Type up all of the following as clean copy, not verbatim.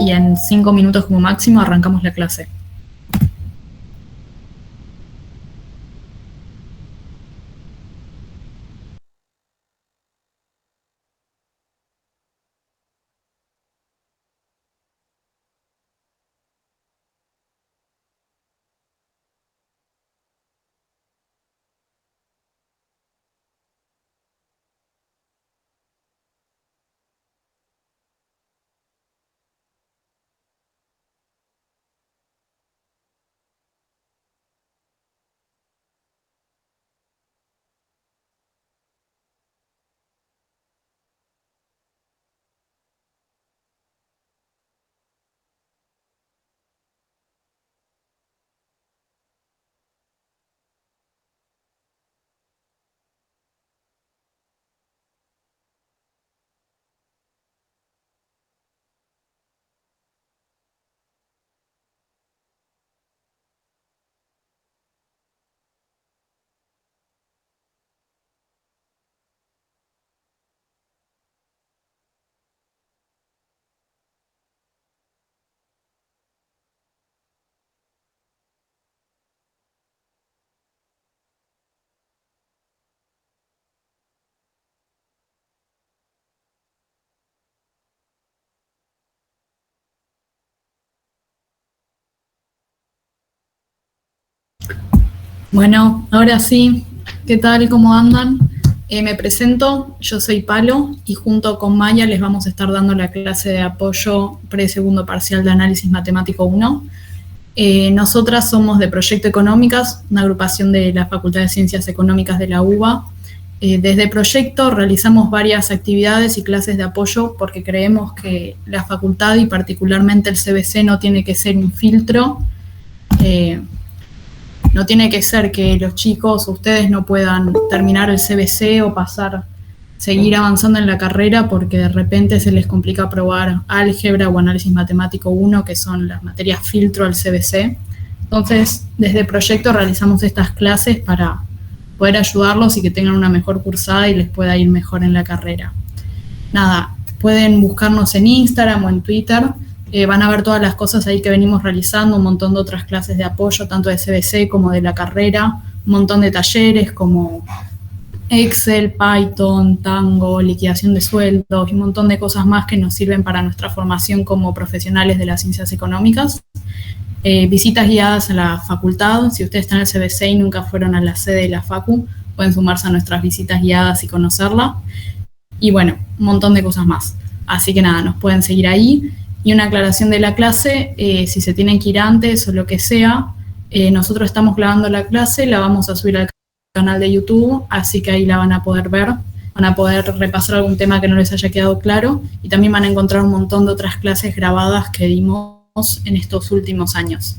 y en 5 minutos como máximo arrancamos la clase. Bueno, ahora sí, ¿qué tal? ¿Cómo andan? Me presento, yo soy Palo y junto con Maya les vamos a estar dando la clase de apoyo pre-segundo parcial de análisis matemático 1. Nosotras somos de Proyecto Económicas, una agrupación de la Facultad de Ciencias Económicas de la UBA. Desde Proyecto realizamos varias actividades y clases de apoyo porque creemos que la facultad y particularmente el CBC no tiene que ser un filtro. No tiene que ser que los chicos o ustedes no puedan terminar el CBC o seguir avanzando en la carrera porque de repente se les complica aprobar álgebra o análisis matemático 1, que son las materias filtro al CBC. Entonces, desde Proyecto realizamos estas clases para poder ayudarlos y que tengan una mejor cursada y les pueda ir mejor en la carrera. Nada, pueden buscarnos en Instagram o en Twitter. Van a ver todas las cosas ahí que venimos realizando, un montón de otras clases de apoyo, tanto de CBC como de la carrera, un montón de talleres como Excel, Python, Tango, liquidación de sueldos y un montón de cosas más que nos sirven para nuestra formación como profesionales de las ciencias económicas. Visitas guiadas a la facultad, si ustedes están en el CBC y nunca fueron a la sede de la facu, pueden sumarse a nuestras visitas guiadas y conocerla. Y bueno, un montón de cosas más. Así que nada, nos pueden seguir ahí. Y una aclaración de la clase, si se tienen que ir antes o lo que sea, nosotros estamos grabando la clase, la vamos a subir al canal de YouTube, así que ahí la van a poder ver, van a poder repasar algún tema que no les haya quedado claro y también van a encontrar un montón de otras clases grabadas que dimos en estos últimos años.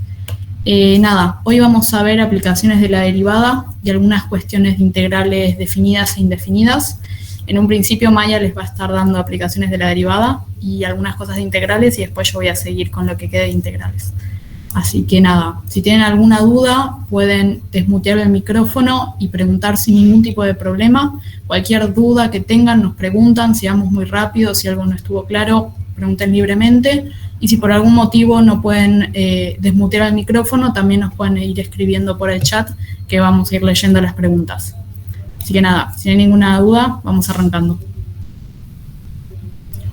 Nada, hoy vamos a ver aplicaciones de la derivada y algunas cuestiones de integrales definidas e indefinidas. En un principio Maya les va a estar dando aplicaciones de la derivada y algunas cosas de integrales y después yo voy a seguir con lo que quede de integrales. Así que nada, si tienen alguna duda pueden desmutear el micrófono y preguntar sin ningún tipo de problema. Cualquier duda que tengan nos preguntan, si vamos muy rápido, si algo no estuvo claro, pregunten libremente. Y si por algún motivo no pueden desmutear el micrófono, también nos pueden ir escribiendo por el chat que vamos a ir leyendo las preguntas. Así que nada, si no hay ninguna duda, vamos arrancando.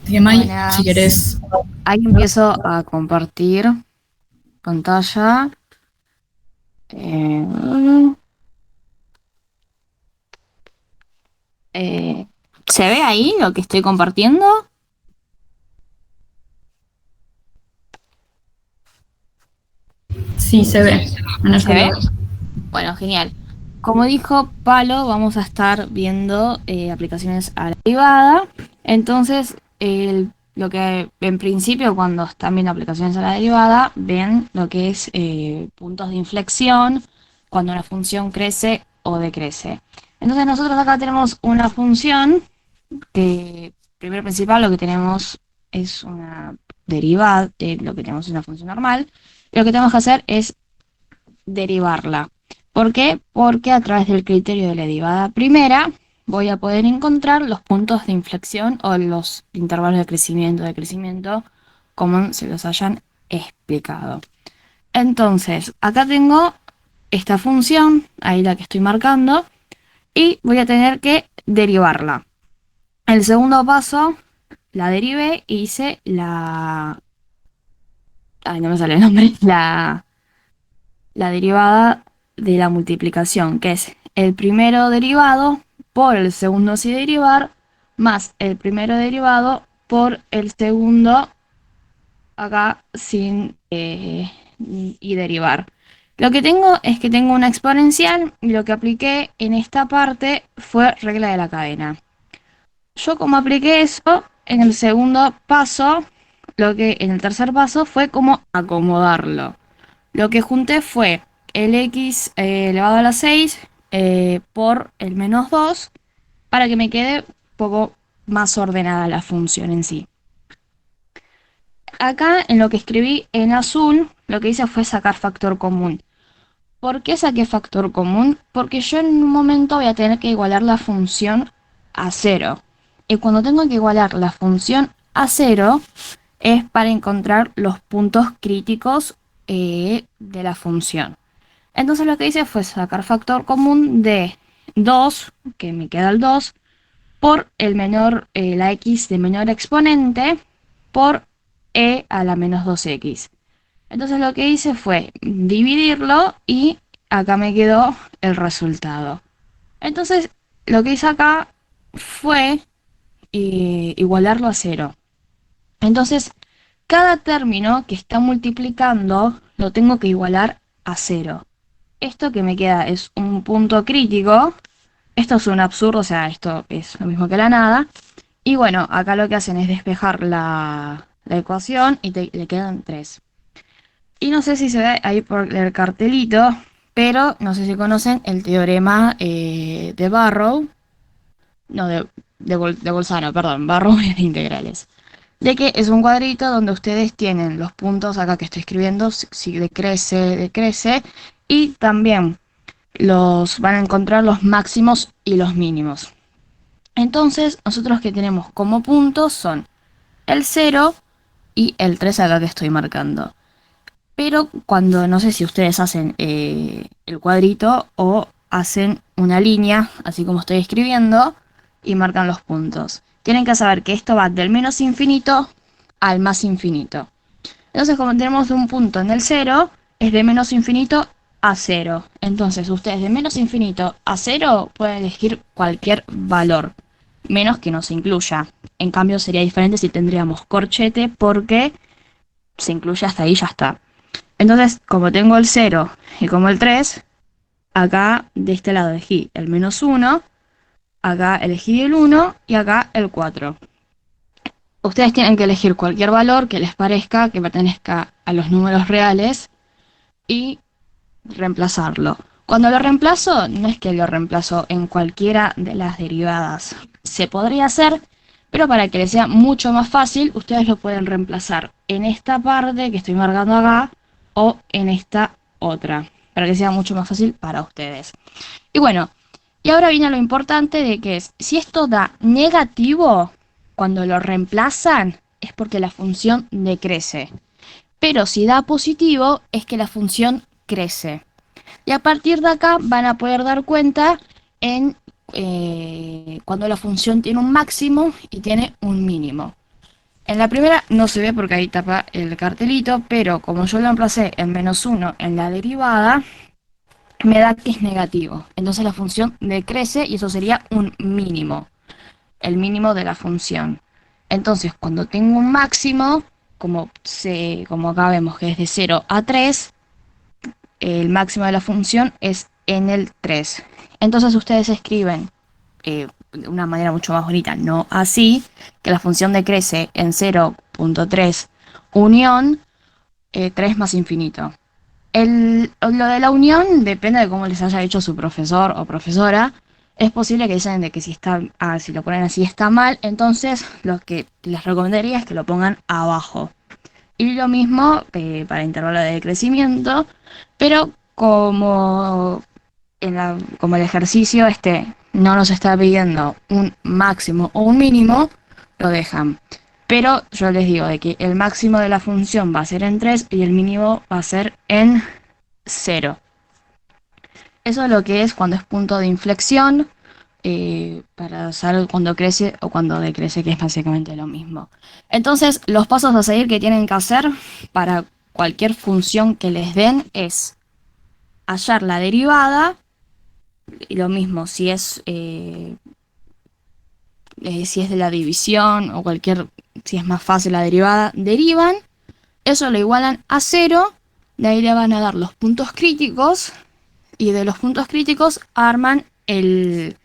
Así que May, si querés. Ahí empiezo a compartir pantalla. ¿Se ve ahí lo que estoy compartiendo? Sí, se ve. ¿Se ve? Bueno, genial. Como dijo Palo, vamos a estar viendo aplicaciones a la derivada. Entonces, lo que en principio cuando están viendo aplicaciones a la derivada, ven lo que es puntos de inflexión, cuando una función crece o decrece. Entonces nosotros acá tenemos una función que, primero principal, lo que tenemos es una derivada, lo que tenemos es una función normal. Lo que tenemos que hacer es derivarla. ¿Por qué? Porque a través del criterio de la derivada primera voy a poder encontrar los puntos de inflexión o los intervalos de crecimiento común se los hayan explicado. Entonces, acá tengo esta función, ahí la que estoy marcando, y voy a tener que derivarla. El segundo paso, la derivé y hice la... Ay, no me sale el nombre. La derivada de la multiplicación, que es el primero derivado por el segundo sin derivar, más el primero derivado por el segundo acá sin y derivar. Lo que tengo es que tengo una exponencial y lo que apliqué en esta parte fue regla de la cadena. Yo como apliqué eso, en el segundo paso, en el tercer paso fue como acomodarlo. Lo que junté fue el x elevado a la 6 por el menos 2 para que me quede un poco más ordenada la función en sí. Acá en lo que escribí en azul, lo que hice fue sacar factor común. ¿Por qué saqué factor común? Porque yo en un momento voy a tener que igualar la función a 0. Y cuando tengo que igualar la función a 0 es para encontrar los puntos críticos de la función. Entonces lo que hice fue sacar factor común de 2, que me queda el 2, por la x de menor exponente por e a la menos 2x. Entonces lo que hice fue dividirlo y acá me quedó el resultado. Entonces lo que hice acá fue igualarlo a 0. Entonces cada término que está multiplicando lo tengo que igualar a 0. Esto que me queda es un punto crítico. Esto es un absurdo, o sea, esto es lo mismo que la nada. Y bueno, acá lo que hacen es despejar la ecuación y le quedan 3. Y no sé si se ve ahí por el cartelito, pero no sé si conocen el teorema de Barrow. No, de Bolzano, perdón, Barrow es de integrales. De que es un cuadrito donde ustedes tienen los puntos acá que estoy escribiendo, si decrece, y también los van a encontrar los máximos y los mínimos. Entonces, nosotros que tenemos como puntos son el 0 y el 3 acá que estoy marcando. Pero cuando, no sé si ustedes hacen el cuadrito o hacen una línea, así como estoy escribiendo, y marcan los puntos. Tienen que saber que esto va del menos infinito al más infinito. Entonces, como tenemos un punto en el 0, es de menos infinito a 0. Entonces, ustedes de menos infinito a 0 pueden elegir cualquier valor, menos que no se incluya. En cambio, sería diferente si tendríamos corchete porque se incluye hasta ahí, ya está. Entonces, como tengo el 0 y como el 3, acá de este lado elegí el menos 1, acá elegí el 1 y acá el 4. Ustedes tienen que elegir cualquier valor que les parezca que pertenezca a los números reales y reemplazarlo. Cuando lo reemplazo, no es que lo reemplazo en cualquiera de las derivadas. Se podría hacer, pero para que les sea mucho más fácil, ustedes lo pueden reemplazar en esta parte que estoy marcando acá o en esta otra, para que sea mucho más fácil para ustedes. Y bueno, y ahora viene lo importante de que es, si esto da negativo, cuando lo reemplazan, es porque la función decrece. Pero si da positivo, es que la función crece. Y a partir de acá van a poder dar cuenta en cuando la función tiene un máximo y tiene un mínimo. En la primera no se ve porque ahí tapa el cartelito, pero como yo lo emplacé en menos 1 en la derivada, me da que es negativo. Entonces la función decrece y eso sería un mínimo, el mínimo de la función. Entonces cuando tengo un máximo, como acá vemos que es de 0 a 3, el máximo de la función es en el 3. Entonces ustedes escriben de una manera mucho más bonita, no así, que la función decrece en 0.3 unión 3 más infinito. Lo de la unión depende de cómo les haya hecho su profesor o profesora. Es posible que dicen de que si lo ponen así está mal, entonces lo que les recomendaría es que lo pongan abajo. Y lo mismo para intervalo de crecimiento, pero como el ejercicio no nos está pidiendo un máximo o un mínimo, lo dejan. Pero yo les digo de que el máximo de la función va a ser en 3 y el mínimo va a ser en 0. Eso es lo que es cuando es punto de inflexión, para saber cuando crece o cuando decrece, que es básicamente lo mismo. Entonces, los pasos a seguir que tienen que hacer para cualquier función que les den es hallar la derivada, y lo mismo si es de la división o si es más fácil la derivada, derivan, eso lo igualan a 0, de ahí le van a dar los puntos críticos, y de los puntos críticos arman el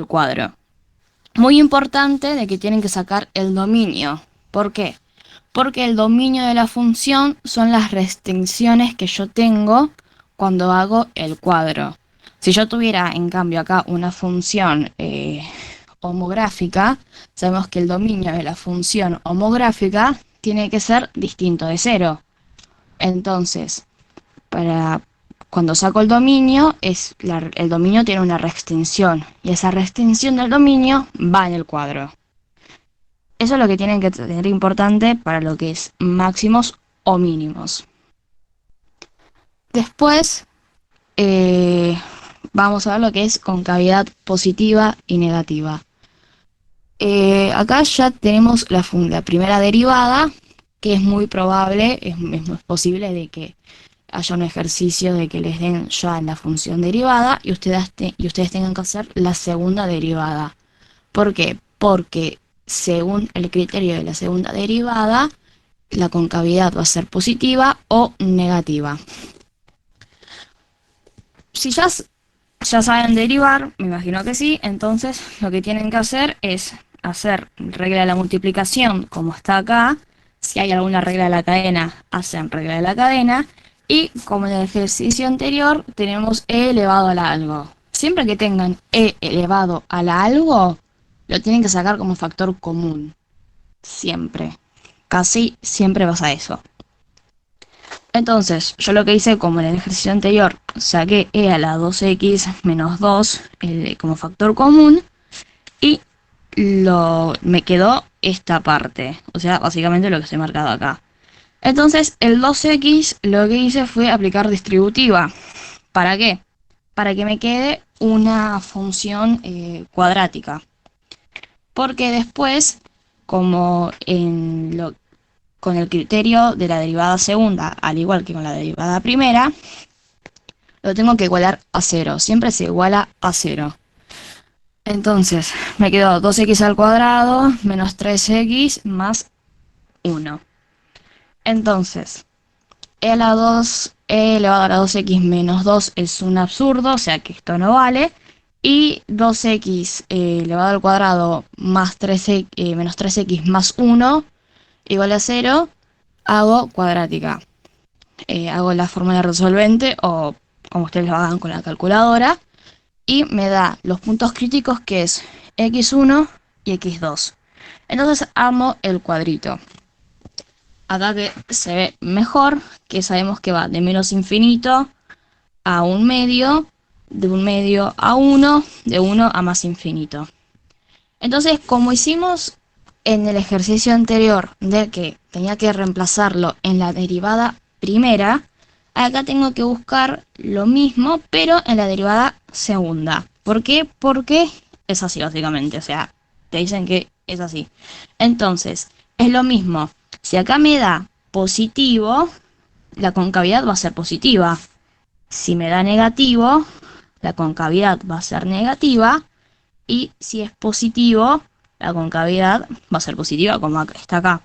cuadro. Muy importante de que tienen que sacar el dominio. ¿Por qué? Porque el dominio de la función son las restricciones que yo tengo cuando hago el cuadro. Si yo tuviera, en cambio, acá una función homográfica, sabemos que el dominio de la función homográfica tiene que ser distinto de 0. Entonces, cuando saco el dominio, el dominio tiene una restricción, y esa restricción del dominio va en el cuadro. Eso es lo que tienen que tener importante para lo que es máximos o mínimos. Después vamos a ver lo que es concavidad positiva y negativa. Acá ya tenemos la primera derivada, que es muy probable, es muy posible de que haya un ejercicio de que les den ya la función derivada y ustedes tengan que hacer la segunda derivada. ¿Por qué? Porque según el criterio de la segunda derivada, la concavidad va a ser positiva o negativa. Si ya saben derivar, me imagino que sí, entonces lo que tienen que hacer es hacer regla de la multiplicación como está acá. Si hay alguna regla de la cadena, hacen regla de la cadena. Y como en el ejercicio anterior, tenemos e elevado a la algo. Siempre que tengan e elevado a la algo, lo tienen que sacar como factor común. Siempre. Casi siempre pasa eso. Entonces, yo lo que hice, como en el ejercicio anterior, saqué e a la 2x menos 2 como factor común, y me quedó esta parte. O sea, básicamente lo que estoy marcado acá. Entonces, el 2x lo que hice fue aplicar distributiva. ¿Para qué? Para que me quede una función cuadrática. Porque después, como con el criterio de la derivada segunda, al igual que con la derivada primera, lo tengo que igualar a 0. Siempre se iguala a 0. Entonces, me quedó 2x al cuadrado menos 3x más 1. Entonces, e elevado a la 2x menos 2 es un absurdo, o sea que esto no vale. Y 2x elevado al cuadrado más 3x, menos 3x más 1 igual a 0, hago cuadrática. Hago la fórmula resolvente, o como ustedes lo hagan con la calculadora, y me da los puntos críticos, que es x1 y x2. Entonces armo el cuadrito. Acá que se ve mejor, que sabemos que va de menos infinito a un medio, de un medio a 1, de 1 a más infinito. Entonces, como hicimos en el ejercicio anterior, de que tenía que reemplazarlo en la derivada primera, acá tengo que buscar lo mismo, pero en la derivada segunda. ¿Por qué? Porque es así, básicamente. O sea, te dicen que es así. Entonces, es lo mismo. Si acá me da positivo, la concavidad va a ser positiva. Si me da negativo, la concavidad va a ser negativa. Y si es positivo, la concavidad va a ser positiva, como está acá.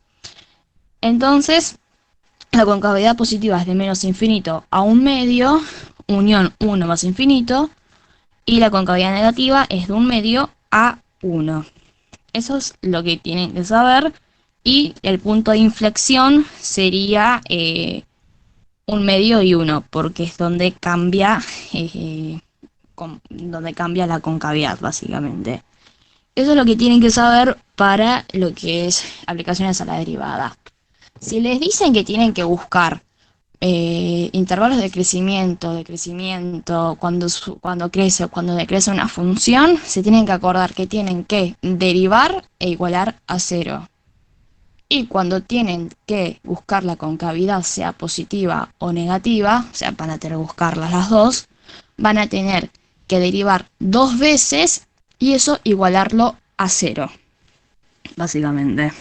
Entonces, la concavidad positiva es de menos infinito a un medio, unión 1 más infinito. Y la concavidad negativa es de un medio a 1. Eso es lo que tienen que saber. Y el punto de inflexión sería un medio y 1, porque es donde cambia la concavidad, básicamente. Eso es lo que tienen que saber para lo que es aplicaciones a la derivada. Si les dicen que tienen que buscar intervalos de crecimiento, cuando crece o cuando decrece una función, se tienen que acordar que tienen que derivar e igualar a cero. Y cuando tienen que buscar la concavidad, sea positiva o negativa, o sea, van a tener que buscarlas las dos, van a tener que derivar 2 veces y eso igualarlo a cero, básicamente.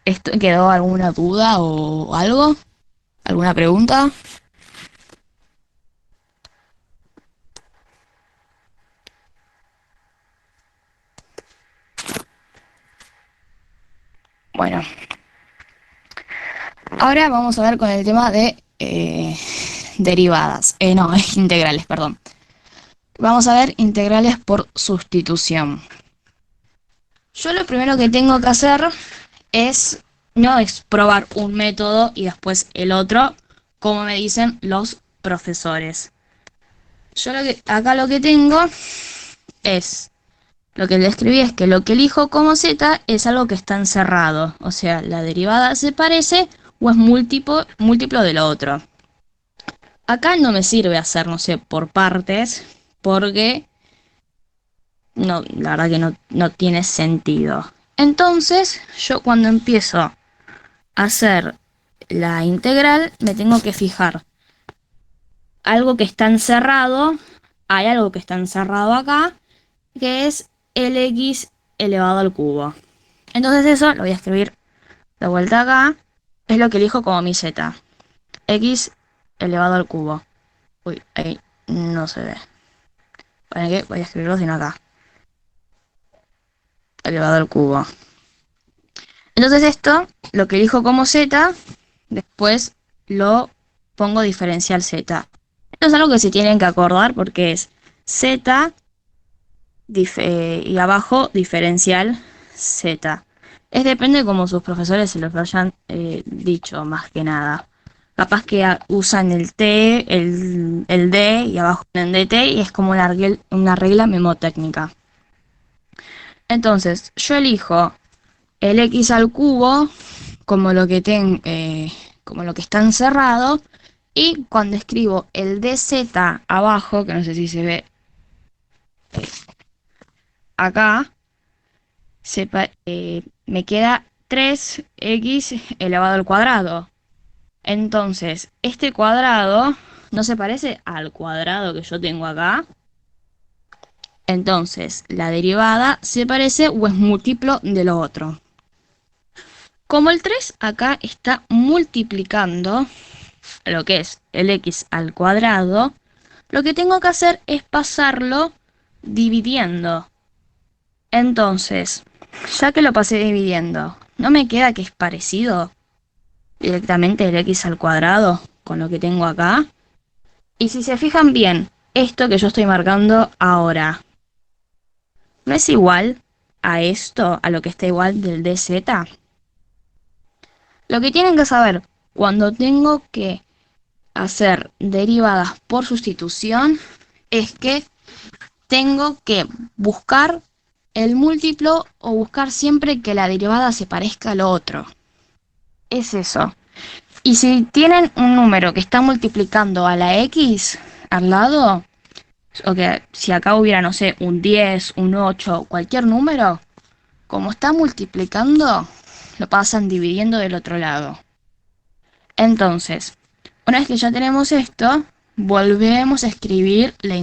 ¿Esto quedó alguna duda o algo? ¿Alguna pregunta? Bueno, ahora vamos a ver con el tema de derivadas. No, integrales, perdón. Vamos a ver integrales por sustitución. Yo lo primero que tengo que hacer no es probar un método y después el otro, como me dicen los profesores. Yo acá lo que tengo es, lo que le escribí es que lo que elijo como z es algo que está encerrado. O sea, la derivada se parece o es múltiplo de lo otro. Acá no me sirve hacer, no sé, por partes, porque no, la verdad que no tiene sentido. Entonces, yo cuando empiezo a hacer la integral, me tengo que fijar algo que está encerrado, hay algo que está encerrado acá, que es Lx elevado al cubo. Entonces eso lo voy a escribir de vuelta acá, es lo que elijo como mi z, x elevado al cubo. Uy, ahí no se ve. ¿Para qué? Voy a escribirlo sin acá. Elevado al cubo. Entonces esto, lo que elijo como z, después lo pongo diferencial z. Esto es algo que se tienen que acordar porque es z y abajo diferencial z. Depende de cómo sus profesores se los hayan dicho, más que nada. Capaz que usan el t, el d y abajo ponen dt y es como una regla memotécnica. Entonces, yo elijo el x al cubo como lo que como lo que está encerrado, y cuando escribo el dz abajo, que no sé si se ve acá, me queda 3x elevado al cuadrado. Entonces, este cuadrado no se parece al cuadrado que yo tengo acá. Entonces, la derivada se parece o es múltiplo de lo otro. Como el 3 acá está multiplicando lo que es el x al cuadrado, lo que tengo que hacer es pasarlo dividiendo. Entonces, ya que lo pasé dividiendo, ¿no me queda que es parecido directamente el x al cuadrado con lo que tengo acá? Y si se fijan bien, esto que yo estoy marcando ahora, ¿no es igual a esto, a lo que está igual del dz? Lo que tienen que saber cuando tengo que hacer derivadas por sustitución es que tengo que buscar el múltiplo o buscar siempre que la derivada se parezca a lo otro. Es eso. Y si tienen un número que está multiplicando a la x al lado, o que si acá hubiera, no sé, un 10, un 8, cualquier número, como está multiplicando, lo pasan dividiendo del otro lado. Entonces, una vez que ya tenemos esto, volvemos a escribir la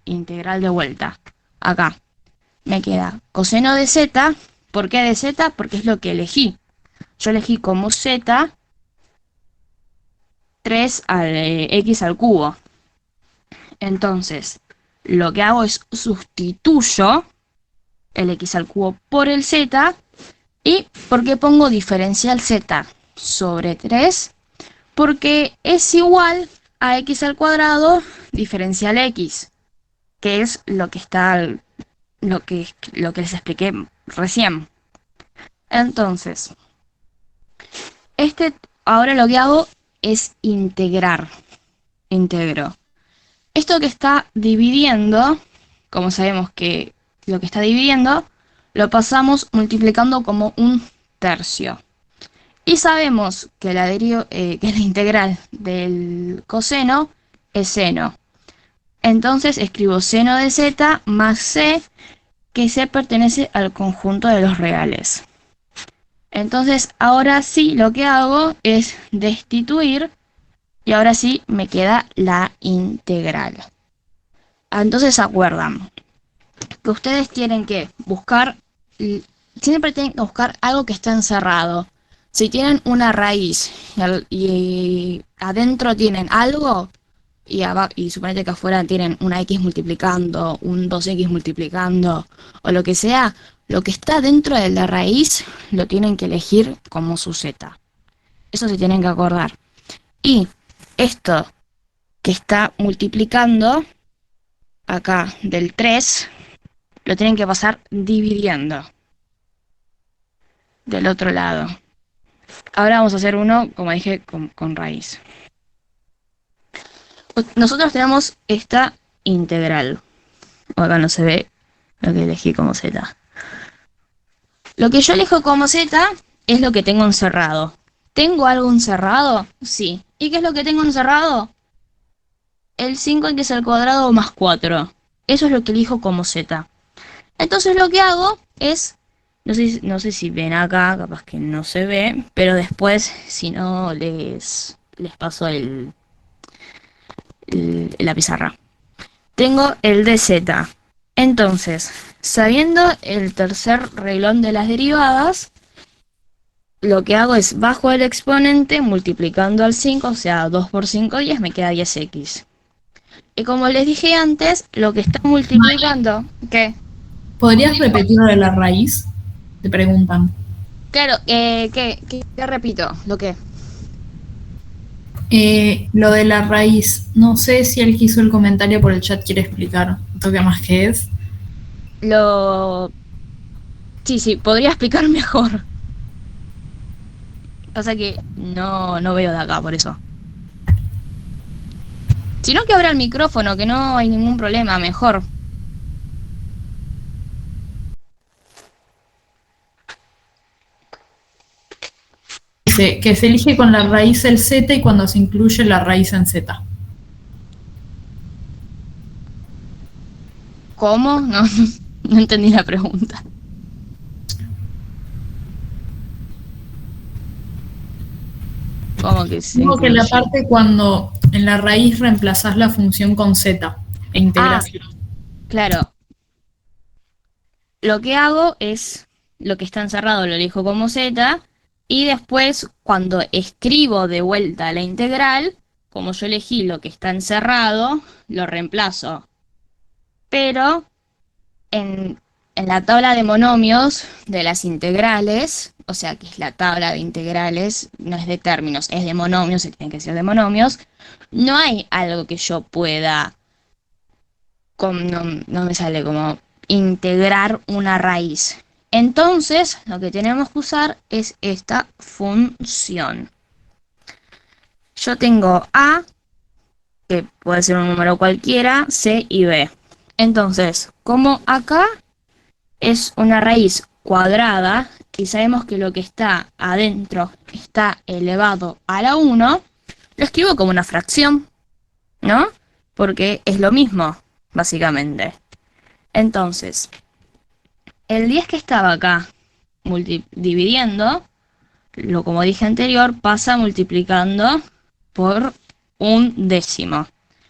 integral de vuelta. Acá me queda coseno de z. ¿Por qué de z? Porque es lo que elegí. Yo elegí como z 3 al x al cubo. Entonces, lo que hago es sustituyo el x al cubo por el z. ¿Y por qué pongo diferencial z sobre 3? Porque es igual a x al cuadrado diferencial x, que es lo que les expliqué recién. Entonces, ahora lo que hago es integrar. Integro. Esto que está dividiendo, como sabemos que lo que está dividiendo, lo pasamos multiplicando como un tercio. Y sabemos que que la integral del coseno es seno. Entonces escribo seno de z más c, que c pertenece al conjunto de los reales. Entonces ahora sí lo que hago es destituir y ahora sí me queda la integral. Entonces se acuerdan que ustedes tienen que buscar, siempre tienen que buscar algo que está encerrado. Si tienen una raíz y adentro tienen algo, y suponete que afuera tienen una x multiplicando, un 2x multiplicando, o lo que sea, lo que está dentro de la raíz lo tienen que elegir como su z. Eso se tienen que acordar. Y esto que está multiplicando acá del 3, lo tienen que pasar dividiendo del otro lado. Ahora vamos a hacer uno, como dije, con raíz. Nosotros tenemos esta integral. Acá no se ve lo que elegí como z. Lo que yo elijo como z es lo que tengo encerrado. ¿Tengo algo encerrado? Sí. ¿Y qué es lo que tengo encerrado? El 5x al cuadrado más 4. Eso es lo que elijo como z. Entonces lo que hago es, no sé si ven acá, capaz que no se ve, pero después, si no, les paso la pizarra. Tengo el dz. Entonces, sabiendo el tercer reglón de las derivadas, lo que hago es bajo el exponente multiplicando al 5, o sea, 2 por 5, 10, me queda 10x. Y como les dije antes, lo que está multiplicando, ¿qué? ¿Podrías repetir lo de la raíz? Te preguntan. Claro, ¿qué repito? ¿Lo qué? Lo de la raíz, no sé si el que hizo el comentario por el chat quiere explicar un toque más qué es. Lo... Sí, podría explicar mejor. Pasa que no veo de acá, por eso. Si no, que abra el micrófono, que no hay ningún problema, mejor. Dice que se elige con la raíz el z y cuando se incluye la raíz en z. ¿Cómo? No entendí la pregunta. ¿Cómo que se Digo que incluye? la parte cuando en la raíz reemplazás la función con z e integrás. Claro. Lo que hago es, lo que está encerrado lo elijo como z, y después cuando escribo de vuelta la integral, como yo elegí lo que está encerrado, lo reemplazo. Pero en la tabla de monomios de las integrales, o sea que es la tabla de integrales, no es de términos, es de monomios, se tiene que ser de monomios, no hay algo que yo pueda, no me sale como integrar una raíz. Entonces, lo que tenemos que usar es esta función. Yo tengo A, que puede ser un número cualquiera, C y B. Entonces, como acá es una raíz cuadrada y sabemos que lo que está adentro está elevado a la 1, lo escribo como una fracción, ¿no? Porque es lo mismo, básicamente. Entonces, el 10 que estaba acá dividiendo, como dije anterior, pasa multiplicando por un décimo,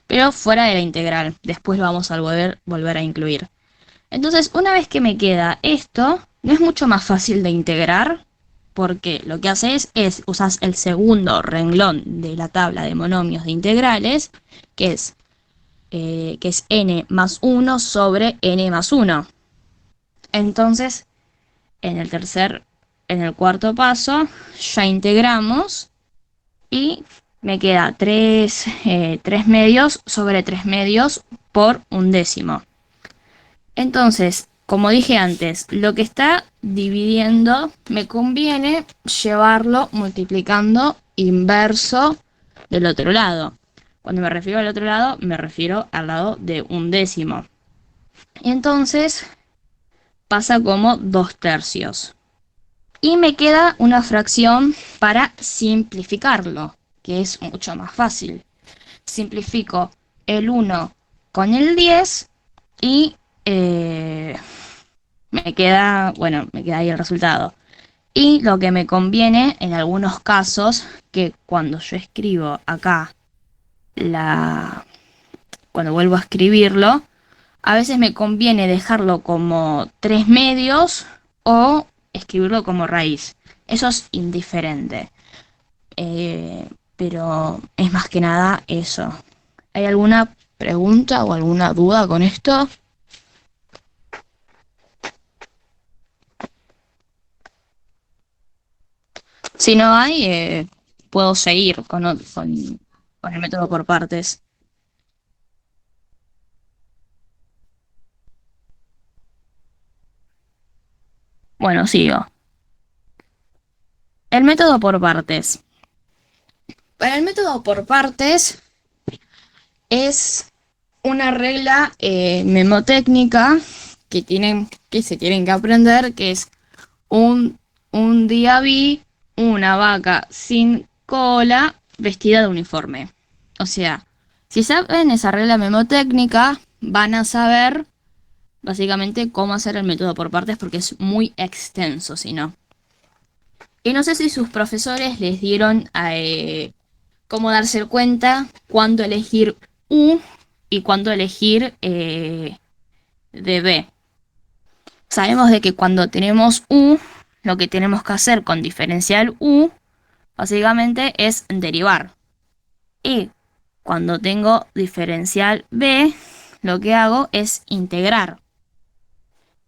pero fuera de la integral. Después lo vamos a volver a incluir. Entonces, una vez que me queda esto, no es mucho más fácil de integrar, porque lo que haces es usas el segundo renglón de la tabla de monomios de integrales, que es n más 1 sobre n más 1. Entonces, en el cuarto paso, ya integramos y me queda 3 medios sobre 3 medios por un décimo. Entonces, como dije antes, lo que está dividiendo me conviene llevarlo multiplicando inverso del otro lado. Cuando me refiero al otro lado, me refiero al lado de un décimo. Y entonces pasa como 2 tercios. Y me queda una fracción para simplificarlo, que es mucho más fácil. Simplifico el 1 con el 10 y me queda ahí el resultado. Y lo que me conviene en algunos casos, que cuando yo escribo acá, cuando vuelvo a escribirlo, a veces me conviene dejarlo como 3 medios o escribirlo como raíz. Eso es indiferente. Pero es más que nada eso. ¿Hay alguna pregunta o alguna duda con esto? Si no hay, puedo seguir con el método por partes. Bueno, sigo. El método por partes. Para el método por partes es una regla memotécnica que se tienen que aprender, que es un día vi una vaca sin cola vestida de uniforme. O sea, si saben esa regla memotécnica, van a saber básicamente cómo hacer el método por partes, porque es muy extenso, si no. Y no sé si sus profesores les dieron cómo darse cuenta cuándo elegir U y cuándo elegir DB. Sabemos de que cuando tenemos U, lo que tenemos que hacer con diferencial U, básicamente es derivar. Y cuando tengo diferencial B, lo que hago es integrar.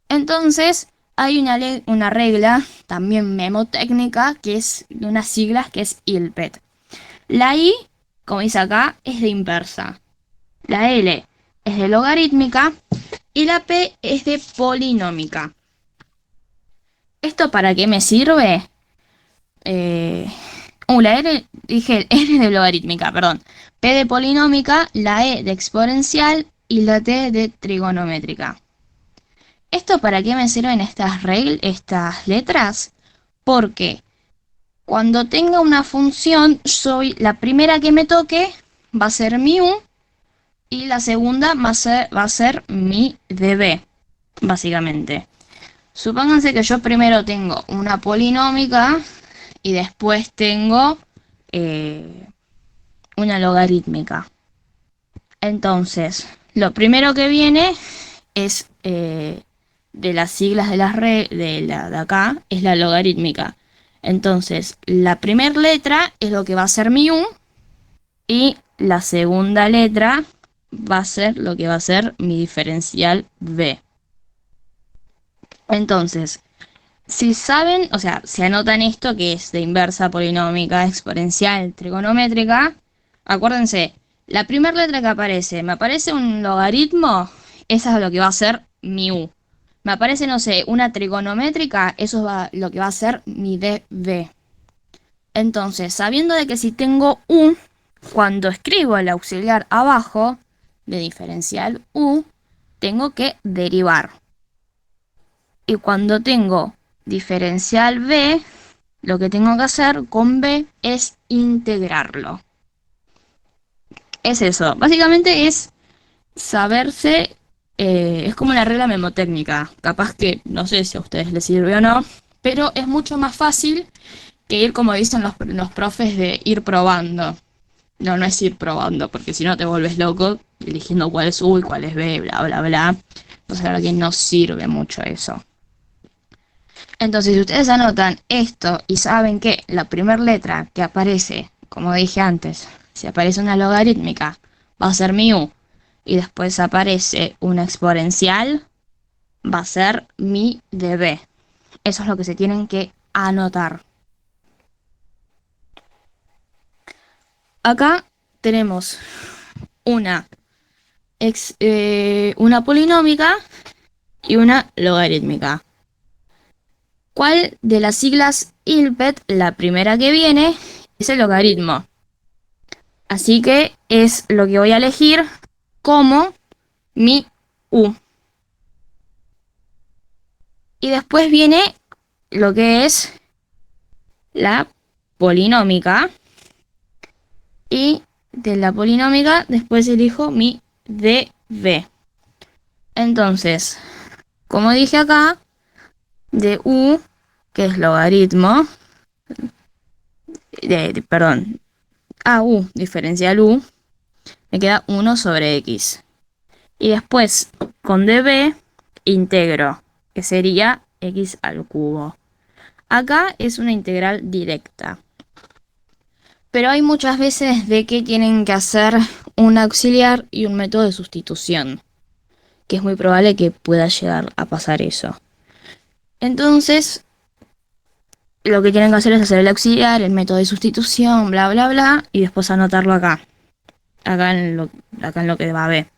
Entonces, hay una regla, también memotécnica, que es de unas siglas que es ILPET. La I, como dice acá, es de inversa. La L es de logarítmica y la P es de polinómica. ¿Esto para qué me sirve? La R, dije, R de logarítmica, perdón. P de polinómica, la E de exponencial y la T de trigonométrica. ¿Esto para qué me sirven estas letras? Porque cuando tenga una función, la primera que me toque va a ser mi U y la segunda va a ser mi DB, básicamente. Supónganse que yo primero tengo una polinómica y después tengo una logarítmica. Entonces, lo primero que viene es de las siglas de acá, es la logarítmica. Entonces, la primera letra es lo que va a ser mi U y la segunda letra va a ser lo que va a ser mi diferencial B. Entonces, si saben, o sea, si anotan esto que es de inversa, polinómica, exponencial, trigonométrica, acuérdense, la primera letra que aparece, me aparece un logaritmo, esa es lo que va a ser mi U. Me aparece, no sé, una trigonométrica, eso es lo que va a ser mi DB. Entonces, sabiendo de que si tengo U, cuando escribo el auxiliar abajo de diferencial U, tengo que derivar. Y cuando tengo diferencial B, lo que tengo que hacer con B es integrarlo. Es eso. Básicamente es saberse, es como una regla memotécnica. Capaz que no sé si a ustedes les sirve o no, pero es mucho más fácil que ir, como dicen los profes, de ir probando. No, no es ir probando, porque si no te vuelves loco eligiendo cuál es U y cuál es B, bla, bla, bla. Entonces la verdad que no sirve mucho eso. Entonces, si ustedes anotan esto y saben que la primera letra que aparece, como dije antes, si aparece una logarítmica, va a ser mi U, y después aparece una exponencial, va a ser mi DB. Eso es lo que se tienen que anotar. Acá tenemos una polinómica y una logarítmica. ¿Cuál de las siglas ILPET, la primera que viene, es el logaritmo? Así que es lo que voy a elegir como mi U. Y después viene lo que es la polinómica. Y de la polinómica después elijo mi db. Entonces, como dije acá, de u, que es logaritmo, perdón, AU diferencial U, me queda 1 sobre X. Y después, con dB, integro, que sería X al cubo. Acá es una integral directa. Pero hay muchas veces de que tienen que hacer un auxiliar y un método de sustitución, que es muy probable que pueda llegar a pasar eso. Entonces, lo que tienen que hacer es hacer el auxiliar, el método de sustitución, bla, bla, bla, y después anotarlo acá. Acá en lo que va a ver.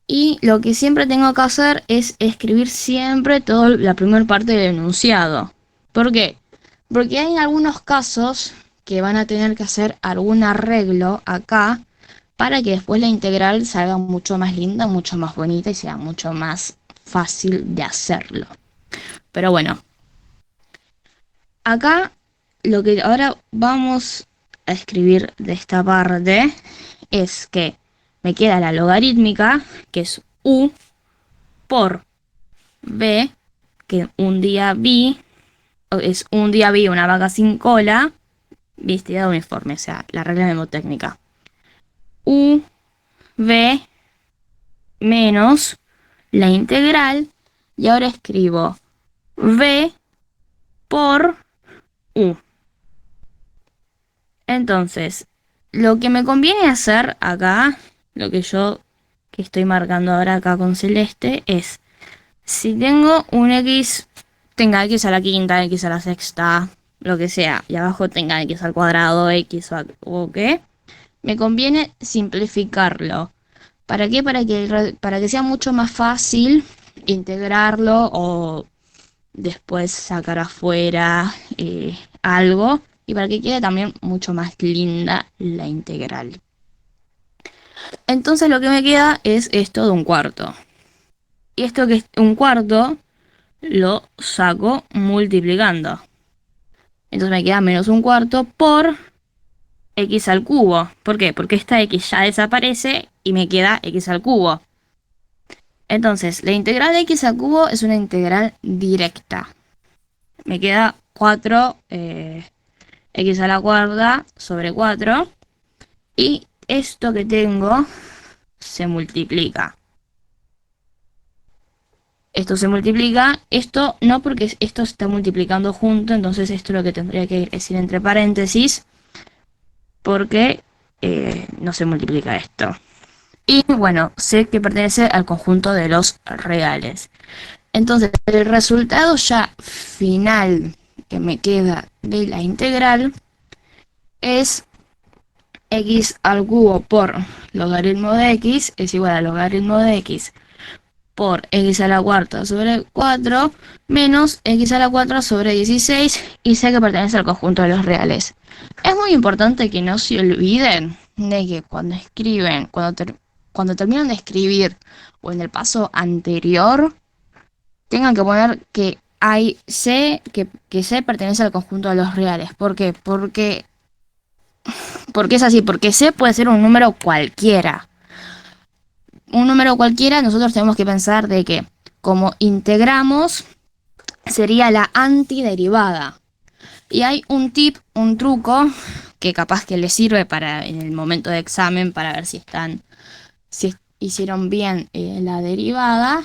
Y lo que siempre tengo que hacer es escribir siempre toda la primera parte del enunciado. ¿Por qué? Porque hay algunos casos que van a tener que hacer algún arreglo acá para que después la integral salga mucho más linda, mucho más bonita y sea mucho más fácil de hacerlo. Pero bueno, acá lo que ahora vamos a escribir de esta parte es que me queda la logarítmica, que es u por b, que un día vi, es un día vi una vaca sin cola, vestida de uniforme, o sea, la regla mnemotécnica. U, b, menos la integral, y ahora escribo b por u. Entonces, lo que me conviene hacer acá, lo que yo que estoy marcando ahora acá con celeste, es si tengo un x, tenga x a la quinta, x a la sexta, lo que sea, y abajo tenga x al cuadrado, x o qué, me conviene simplificarlo. ¿Para qué? Para que sea mucho más fácil integrarlo o después sacar afuera algo, y para que quede también mucho más linda la integral. Entonces lo que me queda es esto de un cuarto. Y esto que es un cuarto lo saco multiplicando. Entonces me queda menos un cuarto por x al cubo. ¿Por qué? Porque esta x ya desaparece y me queda x al cubo. Entonces, la integral de x al cubo es una integral directa. Me queda 4 x a la cuarta sobre 4. Y esto que tengo se multiplica. Esto se multiplica, esto no, porque esto se está multiplicando junto, entonces esto lo que tendría que decir entre paréntesis, porque no se multiplica esto. Y bueno, sé que pertenece al conjunto de los reales. Entonces, el resultado ya final que me queda de la integral es x al cubo por logaritmo de x es igual a logaritmo de x por x a la cuarta sobre 4 menos x a la 4 sobre 16, y sé que pertenece al conjunto de los reales. Es muy importante que no se olviden de que cuando escriben, cuando terminan de escribir o en el paso anterior, tengan que poner que hay C, que C pertenece al conjunto de los reales. ¿Por qué? Porque es así, porque C puede ser un número cualquiera. Un número cualquiera, nosotros tenemos que pensar de que como integramos sería la antiderivada. Y hay un tip, un truco que capaz que les sirve para en el momento de examen para ver si hicieron bien la derivada,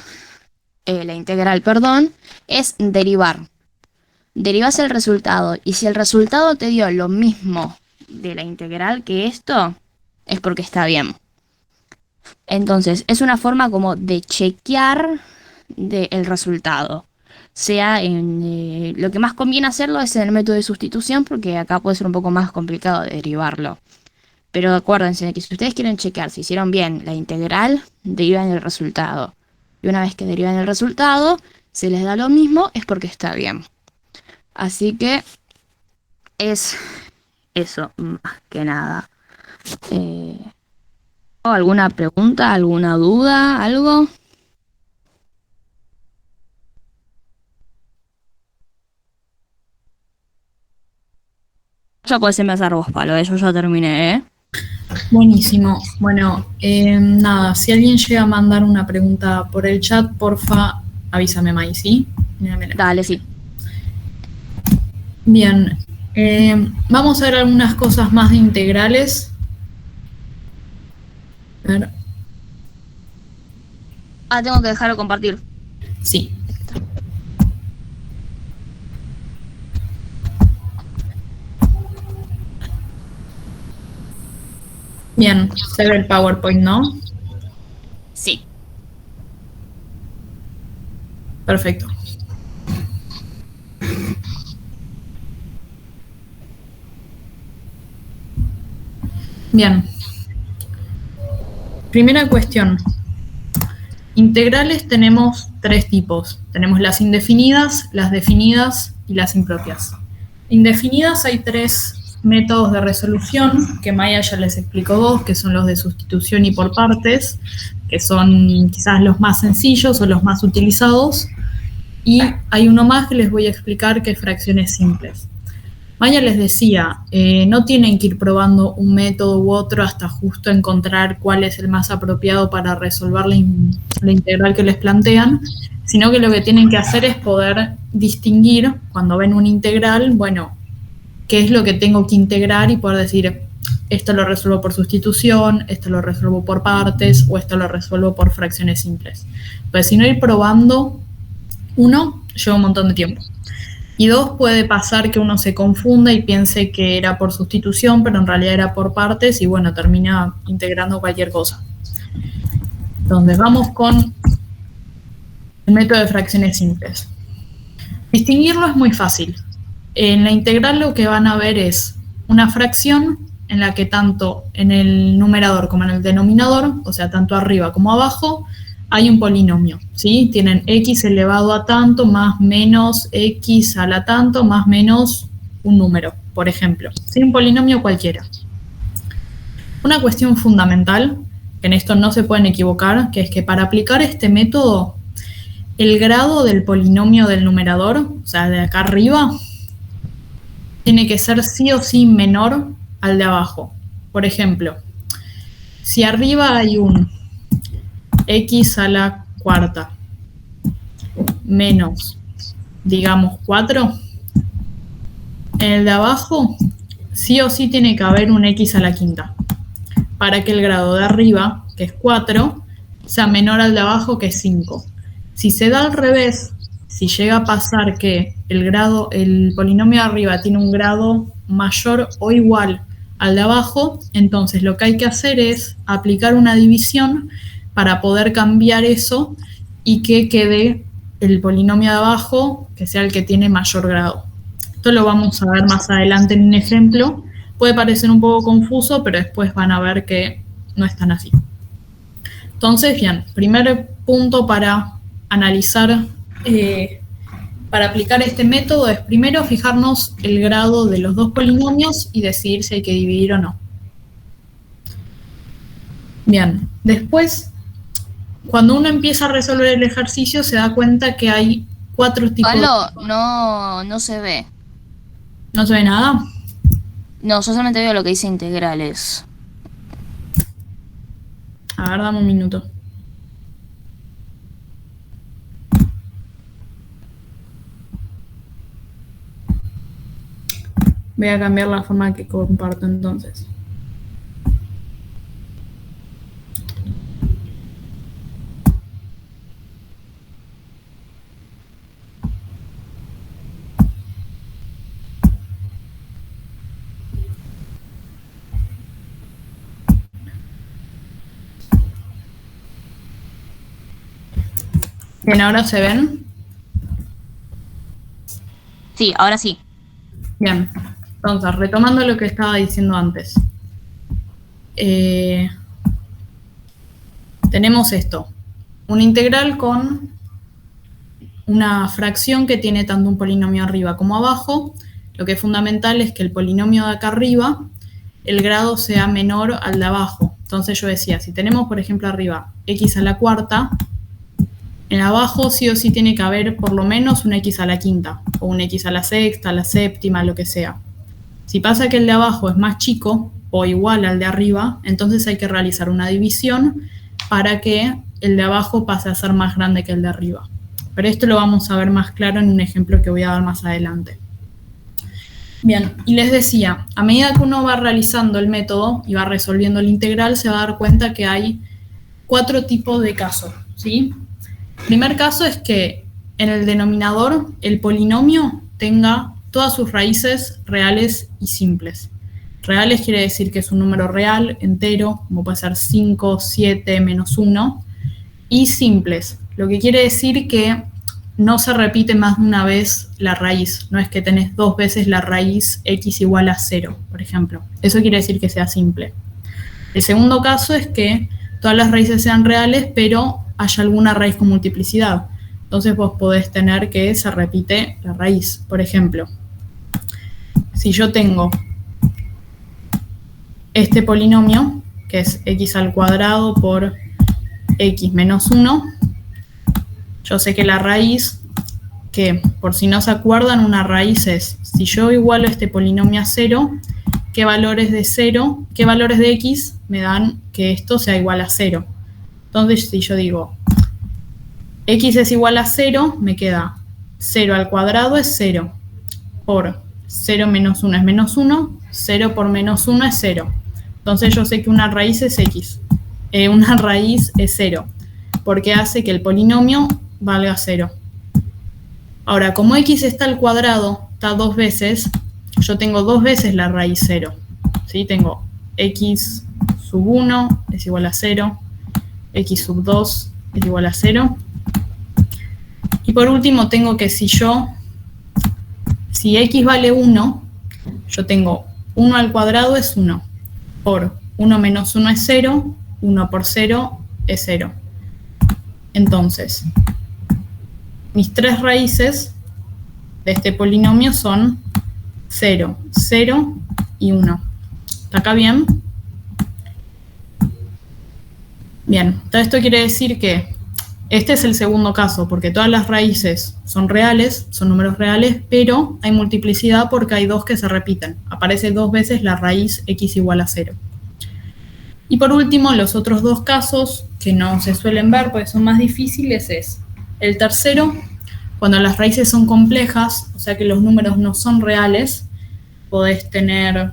la integral, perdón, es derivar. Derivas el resultado, y si el resultado te dio lo mismo de la integral que esto, es porque está bien. Entonces, es una forma como de chequear el resultado. Sea en lo que más conviene hacerlo es en el método de sustitución, porque acá puede ser un poco más complicado de derivarlo. Pero acuérdense de que si ustedes quieren chequear si hicieron bien la integral, derivan el resultado. Y una vez que derivan el resultado, se les da lo mismo, es porque está bien. Así que es eso, más que nada. ¿Alguna pregunta, alguna duda, algo? Ya podés empezar vos, Palo, yo ya terminé, ¿eh? Buenísimo. Bueno, nada, si alguien llega a mandar una pregunta por el chat, porfa, avísame, Mai, ¿sí? Míramela. Dale, sí. Bien, vamos a ver algunas cosas más de integrales. A ver, Ah, tengo que dejarlo compartir. sí. Bien, se ve el PowerPoint, ¿no? Sí. Perfecto. Bien. Primera cuestión. Integrales tenemos tres tipos. Tenemos las indefinidas, las definidas y las impropias. Indefinidas hay tres métodos de resolución, que Maya ya les explicó dos, que son los de sustitución y por partes, que son quizás los más sencillos o los más utilizados. Y hay uno más que les voy a explicar, que es fracciones simples. Maya les decía, no tienen que ir probando un método u otro hasta justo encontrar cuál es el más apropiado para resolver la integral que les plantean, sino que lo que tienen que hacer es poder distinguir, cuando ven una integral, bueno, qué es lo que tengo que integrar y poder decir, esto lo resuelvo por sustitución, esto lo resuelvo por partes o esto lo resuelvo por fracciones simples. Pues si no, ir probando, uno, lleva un montón de tiempo. Y dos, puede pasar que uno se confunda y piense que era por sustitución, pero en realidad era por partes y bueno, termina integrando cualquier cosa. Entonces vamos con el método de fracciones simples. Distinguirlo es muy fácil. En la integral lo que van a ver es una fracción en la que tanto en el numerador como en el denominador, o sea, tanto arriba como abajo, hay un polinomio, ¿sí? Tienen x elevado a tanto más menos x a la tanto más menos un número, por ejemplo. ¿Sí? Un polinomio cualquiera. Una cuestión fundamental, que en esto no se pueden equivocar, que es que para aplicar este método, el grado del polinomio del numerador, o sea, de acá arriba, tiene que ser sí o sí menor al de abajo. Por ejemplo, si arriba hay un x a la cuarta menos, digamos, 4, en el de abajo sí o sí tiene que haber un x a la quinta, para que el grado de arriba, que es 4, sea menor al de abajo, que es 5. Si se da al revés, si llega a pasar que el polinomio de arriba tiene un grado mayor o igual al de abajo, entonces lo que hay que hacer es aplicar una división para poder cambiar eso y que quede el polinomio de abajo, que sea el que tiene mayor grado. Esto lo vamos a ver más adelante en un ejemplo. Puede parecer un poco confuso, pero después van a ver que no es tan así. Entonces, bien, primer punto para analizar, para aplicar este método es primero fijarnos el grado de los dos polinomios y decidir si hay que dividir o no. Bien, después, cuando uno empieza a resolver el ejercicio, se da cuenta que hay 4 tipos. Palo, no se ve. ¿No se ve nada? No, yo solamente veo lo que dice integrales. A ver, dame un minuto. Voy a cambiar la forma que comparto entonces. Bien, ¿ahora se ven? Sí, ahora sí. Bien, entonces, retomando lo que estaba diciendo antes. Tenemos esto, una integral con una fracción que tiene tanto un polinomio arriba como abajo. Lo que es fundamental es que el polinomio de acá arriba, el grado sea menor al de abajo. Entonces yo decía, si tenemos, por ejemplo, arriba x a la cuarta, en abajo sí o sí tiene que haber por lo menos un x a la quinta, o un x a la sexta, a la séptima, lo que sea. Si pasa que el de abajo es más chico o igual al de arriba, entonces hay que realizar una división para que el de abajo pase a ser más grande que el de arriba. Pero esto lo vamos a ver más claro en un ejemplo que voy a dar más adelante. Bien, y les decía, a medida que uno va realizando el método y va resolviendo el integral, se va a dar cuenta que hay 4 tipos de casos, ¿sí? El primer caso es que en el denominador el polinomio tenga todas sus raíces reales y simples. Reales quiere decir que es un número real, entero, como puede ser 5, 7, menos 1, y simples, lo que quiere decir que no se repite más de una vez la raíz, no es que tenés 2 veces la raíz x igual a 0, por ejemplo. Eso quiere decir que sea simple. El segundo caso es que todas las raíces sean reales, pero haya alguna raíz con multiplicidad. Entonces vos podés tener que se repite la raíz. Por ejemplo, si yo tengo este polinomio, que es x al cuadrado por x menos 1, yo sé que la raíz, que por si no se acuerdan, una raíz es, si yo igualo este polinomio a 0, ¿qué valores de 0, qué valores de x me dan que esto sea igual a 0? Entonces, si yo digo x es igual a 0, me queda 0 al cuadrado es 0, por 0 menos 1 es menos 1, 0 por menos 1 es 0. Entonces yo sé que una raíz es x, una raíz es 0, porque hace que el polinomio valga 0. Ahora, como x está al cuadrado, está 2 veces, yo tengo 2 veces la raíz 0. ¿Sí? Tengo x sub 1 es igual a 0, x sub 2 es igual a 0. Y por último tengo que si x vale 1, yo tengo 1 al cuadrado es 1, por 1 menos 1 es 0, 1 por 0 es 0. Entonces, mis 3 raíces de este polinomio son 0, 0 y 1. ¿Está acá bien? Bien, entonces esto quiere decir que este es el segundo caso, porque todas las raíces son reales, son números reales, pero hay multiplicidad porque hay 2 que se repiten. Aparece 2 veces la raíz x igual a 0. Y por último, los otros 2 casos que no se suelen ver porque son más difíciles es el tercero, cuando las raíces son complejas, o sea que los números no son reales, podés tener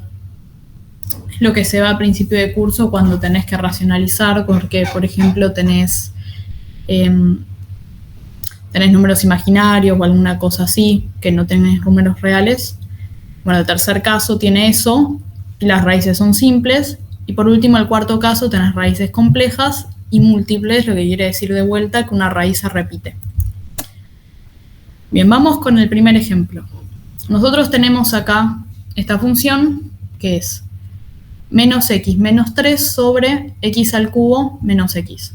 lo que se va a principio de curso cuando tenés que racionalizar, porque por ejemplo tenés números imaginarios o alguna cosa así, que no tenés números reales. Bueno, el tercer caso tiene eso, y las raíces son simples. Y por último, el cuarto caso, tenés raíces complejas y múltiples, lo que quiere decir de vuelta que una raíz se repite. Bien, vamos con el primer ejemplo. Nosotros tenemos acá esta función, que es menos x menos 3 sobre x al cubo menos x.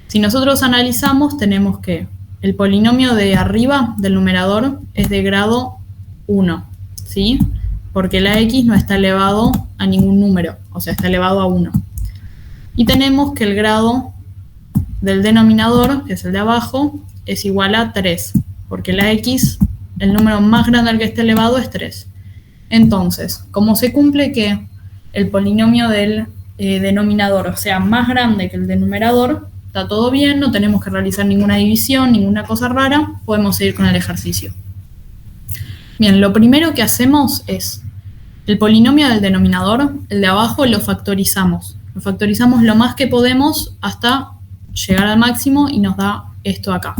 Si nosotros analizamos, tenemos que el polinomio de arriba del numerador es de grado 1, ¿sí? Porque la x no está elevado a ningún número, o sea, está elevado a 1. Y tenemos que el grado del denominador, que es el de abajo, es igual a 3, porque la x, el número más grande al que esté elevado es 3. Entonces, como se cumple que el polinomio del denominador sea más grande que el del numerador, está todo bien, no tenemos que realizar ninguna división, ninguna cosa rara, podemos seguir con el ejercicio. Bien, lo primero que hacemos es el polinomio del denominador, el de abajo, lo factorizamos. Lo factorizamos lo más que podemos hasta llegar al máximo y nos da esto acá.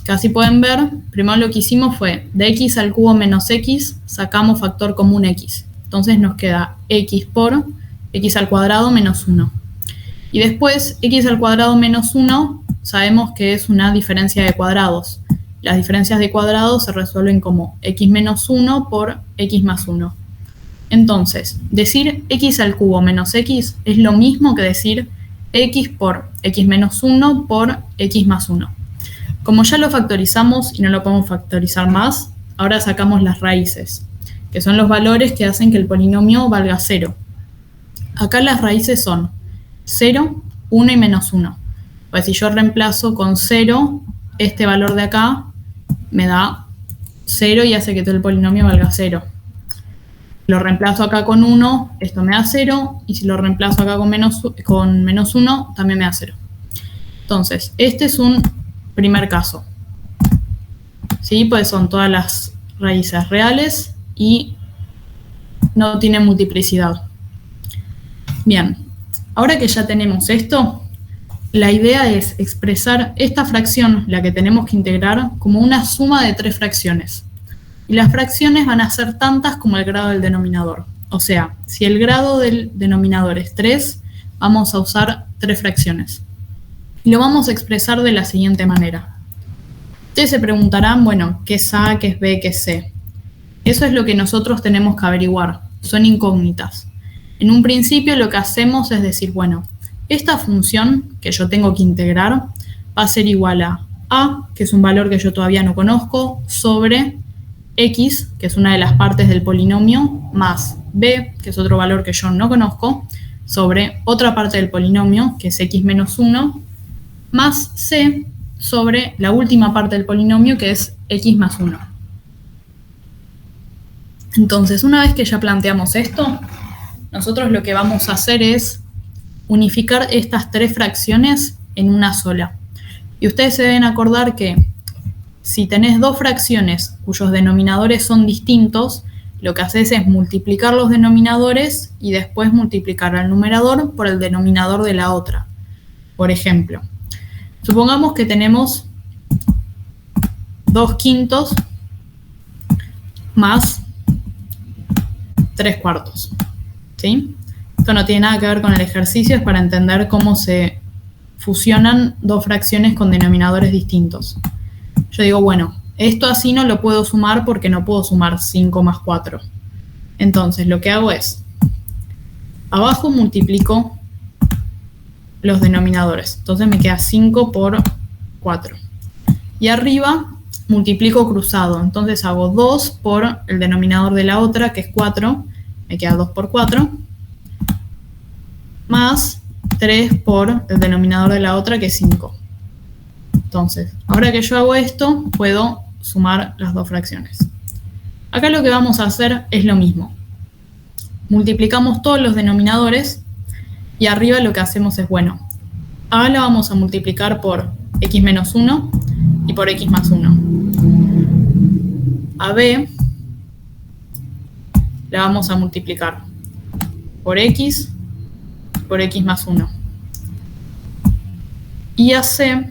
Casi pueden ver, primero lo que hicimos fue de x al cubo menos x, sacamos factor común x. Entonces nos queda x por x al cuadrado menos 1. Y después, x al cuadrado menos 1, sabemos que es una diferencia de cuadrados. Las diferencias de cuadrados se resuelven como x menos 1 por x más 1. Entonces, decir x al cubo menos x es lo mismo que decir x por x menos 1 por x más 1. Como ya lo factorizamos y no lo podemos factorizar más, ahora sacamos las raíces, que son los valores que hacen que el polinomio valga 0. Acá las raíces son 0, 1 y menos 1. Pues si yo reemplazo con 0, este valor de acá me da 0 y hace que todo el polinomio valga 0. lo reemplazo acá con 1, esto me da 0, y si lo reemplazo acá con menos 1, también me da 0. Entonces, este es un primer caso. ¿Sí? Pues son todas las raíces reales y no tienen multiplicidad. Bien, ahora que ya tenemos esto, la idea es expresar esta fracción, la que tenemos que integrar, como una suma de 3 fracciones. Y las fracciones van a ser tantas como el grado del denominador. O sea, si el grado del denominador es 3, vamos a usar 3 fracciones. Y lo vamos a expresar de la siguiente manera. Ustedes se preguntarán, bueno, ¿qué es A, qué es B, qué es C? Eso es lo que nosotros tenemos que averiguar. Son incógnitas. En un principio lo que hacemos es decir, bueno, esta función que yo tengo que integrar va a ser igual a, que es un valor que yo todavía no conozco, sobre x, que es una de las partes del polinomio, más b, que es otro valor que yo no conozco, sobre otra parte del polinomio, que es x menos 1, más c, sobre la última parte del polinomio, que es x más 1. Entonces, una vez que ya planteamos esto, nosotros lo que vamos a hacer es unificar estas 3 fracciones en una sola. Y ustedes se deben acordar que si tenés 2 fracciones cuyos denominadores son distintos, lo que haces es multiplicar los denominadores y después multiplicar al numerador por el denominador de la otra. Por ejemplo, supongamos que tenemos 2/5 más 3/4. ¿Sí? Esto no tiene nada que ver con el ejercicio, es para entender cómo se fusionan 2 fracciones con denominadores distintos. Yo digo, bueno, esto así no lo puedo sumar porque no puedo sumar 5 más 4. Entonces, lo que hago es, abajo multiplico los denominadores. Entonces me queda 5 por 4. Y arriba multiplico cruzado. Entonces hago 2 por el denominador de la otra, que es 4. Me queda 2 por 4. Más 3 por el denominador de la otra, que es 5. Entonces, ahora que yo hago esto, puedo sumar las 2 fracciones. Acá lo que vamos a hacer es lo mismo. Multiplicamos todos los denominadores y arriba lo que hacemos es, bueno, A la vamos a multiplicar por x menos 1 y por x más 1. A B la vamos a multiplicar por x más 1. Y a C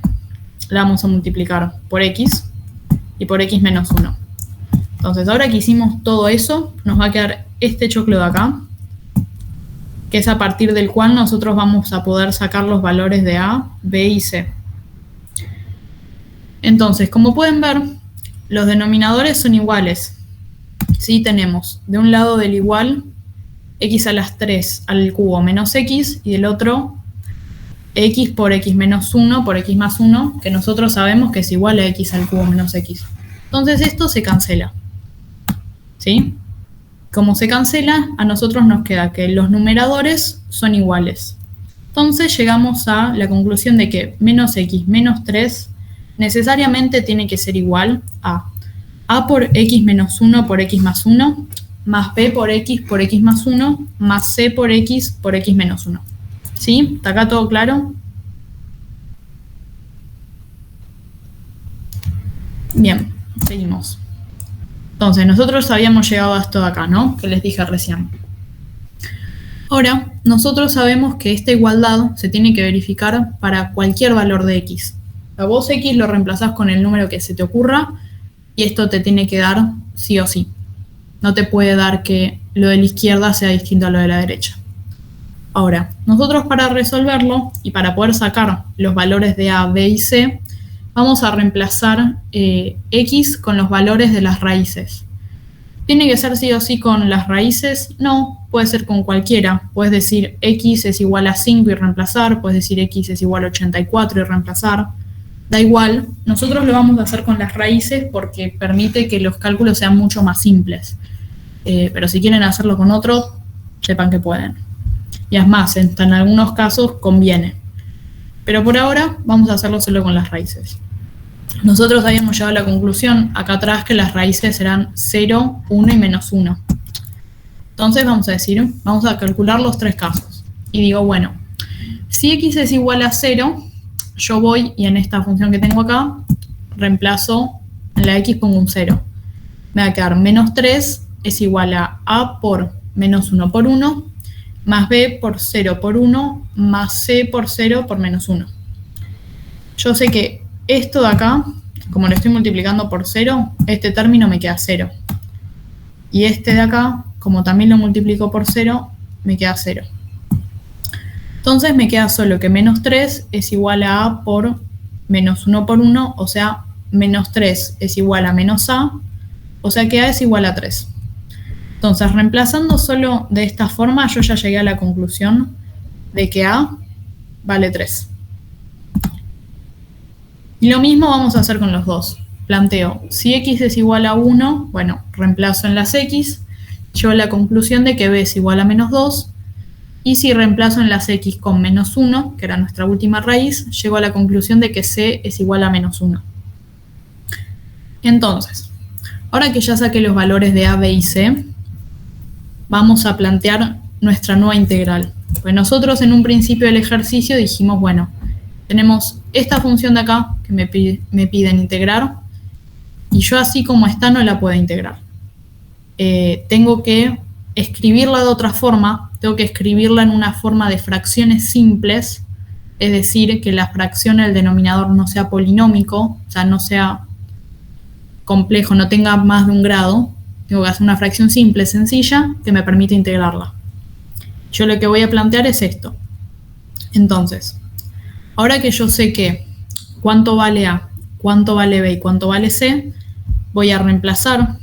la vamos a multiplicar por x y por x menos 1. Entonces, ahora que hicimos todo eso, nos va a quedar este choclo de acá, que es a partir del cual nosotros vamos a poder sacar los valores de A, B y C. Entonces, como pueden ver, los denominadores son iguales. ¿Sí? Tenemos de un lado del igual x a las 3 al cubo menos x, y del otro x por x menos 1 por x más 1, que nosotros sabemos que es igual a x al cubo menos x. Entonces esto se cancela. ¿Sí? Como se cancela, a nosotros nos queda que los numeradores son iguales. Entonces llegamos a la conclusión de que menos x menos 3 necesariamente tiene que ser igual a por x menos 1 por x más 1, más b por x más 1, más c por x menos 1. ¿Sí? ¿Está acá todo claro? Bien, seguimos. Entonces, nosotros habíamos llegado a esto de acá, ¿no? Que les dije recién. Ahora, nosotros sabemos que esta igualdad se tiene que verificar para cualquier valor de x. A vos x lo reemplazás con el número que se te ocurra y esto te tiene que dar sí o sí. No te puede dar que lo de la izquierda sea distinto a lo de la derecha. Ahora, nosotros para resolverlo y para poder sacar los valores de A, B y C, vamos a reemplazar x con los valores de las raíces. ¿Tiene que ser sí o sí con las raíces? No, puede ser con cualquiera. Puedes decir x es igual a 5 y reemplazar, puedes decir x es igual a 84 y reemplazar. Da igual, nosotros lo vamos a hacer con las raíces porque permite que los cálculos sean mucho más simples. Pero si quieren hacerlo con otro, sepan que pueden. Y es más, en algunos casos conviene. Pero por ahora vamos a hacerlo solo con las raíces. Nosotros habíamos llegado a la conclusión acá atrás que las raíces serán 0, 1 y menos 1. Entonces vamos a calcular los tres casos. Y digo, bueno, si x es igual a 0, yo voy y en esta función que tengo acá, reemplazo en la x pongo un 0. Me va a quedar menos 3 es igual a por menos 1 por 1, más b por 0 por 1, más c por 0 por menos 1. Yo sé que esto de acá, como lo estoy multiplicando por 0, este término me queda 0. Y este de acá, como también lo multiplico por 0, me queda 0. Entonces me queda solo que menos 3 es igual a por menos 1 por 1, o sea, menos 3 es igual a menos a, o sea que a es igual a 3. Entonces, reemplazando solo de esta forma, yo ya llegué a la conclusión de que a vale 3. Y lo mismo vamos a hacer con los dos. Planteo, si x es igual a 1, bueno, reemplazo en las x, llego a la conclusión de que b es igual a menos 2, y si reemplazo en las x con menos 1, que era nuestra última raíz, llego a la conclusión de que c es igual a menos 1. Entonces, ahora que ya saqué los valores de a, b y c, vamos a plantear nuestra nueva integral. Pues nosotros en un principio del ejercicio dijimos, bueno, tenemos esta función de acá que me piden integrar y yo así como está no la puedo integrar. Tengo que escribirla de otra forma, tengo que escribirla en una forma de fracciones simples, es decir, que la fracción del denominador no sea polinómico, o sea, no sea complejo, no tenga más de un grado. Tengo que hacer una fracción simple, sencilla, que me permite integrarla. Yo lo que voy a plantear es esto. Entonces, ahora que yo sé que cuánto vale a, cuánto vale b y cuánto vale c, voy a reemplazar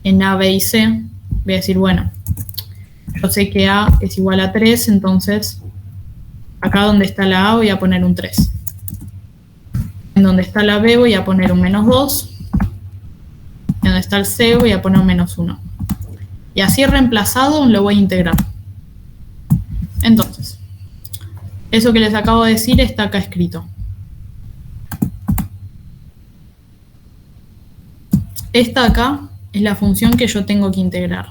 en a, b y c. Voy a decir, bueno, yo sé que a es igual a 3, entonces acá donde está la a voy a poner un 3. En donde está la b voy a poner un menos 2. En donde está el c voy a poner un menos 1. Y así reemplazado lo voy a integrar. Entonces, eso que les acabo de decir está acá escrito. Esta acá es la función que yo tengo que integrar.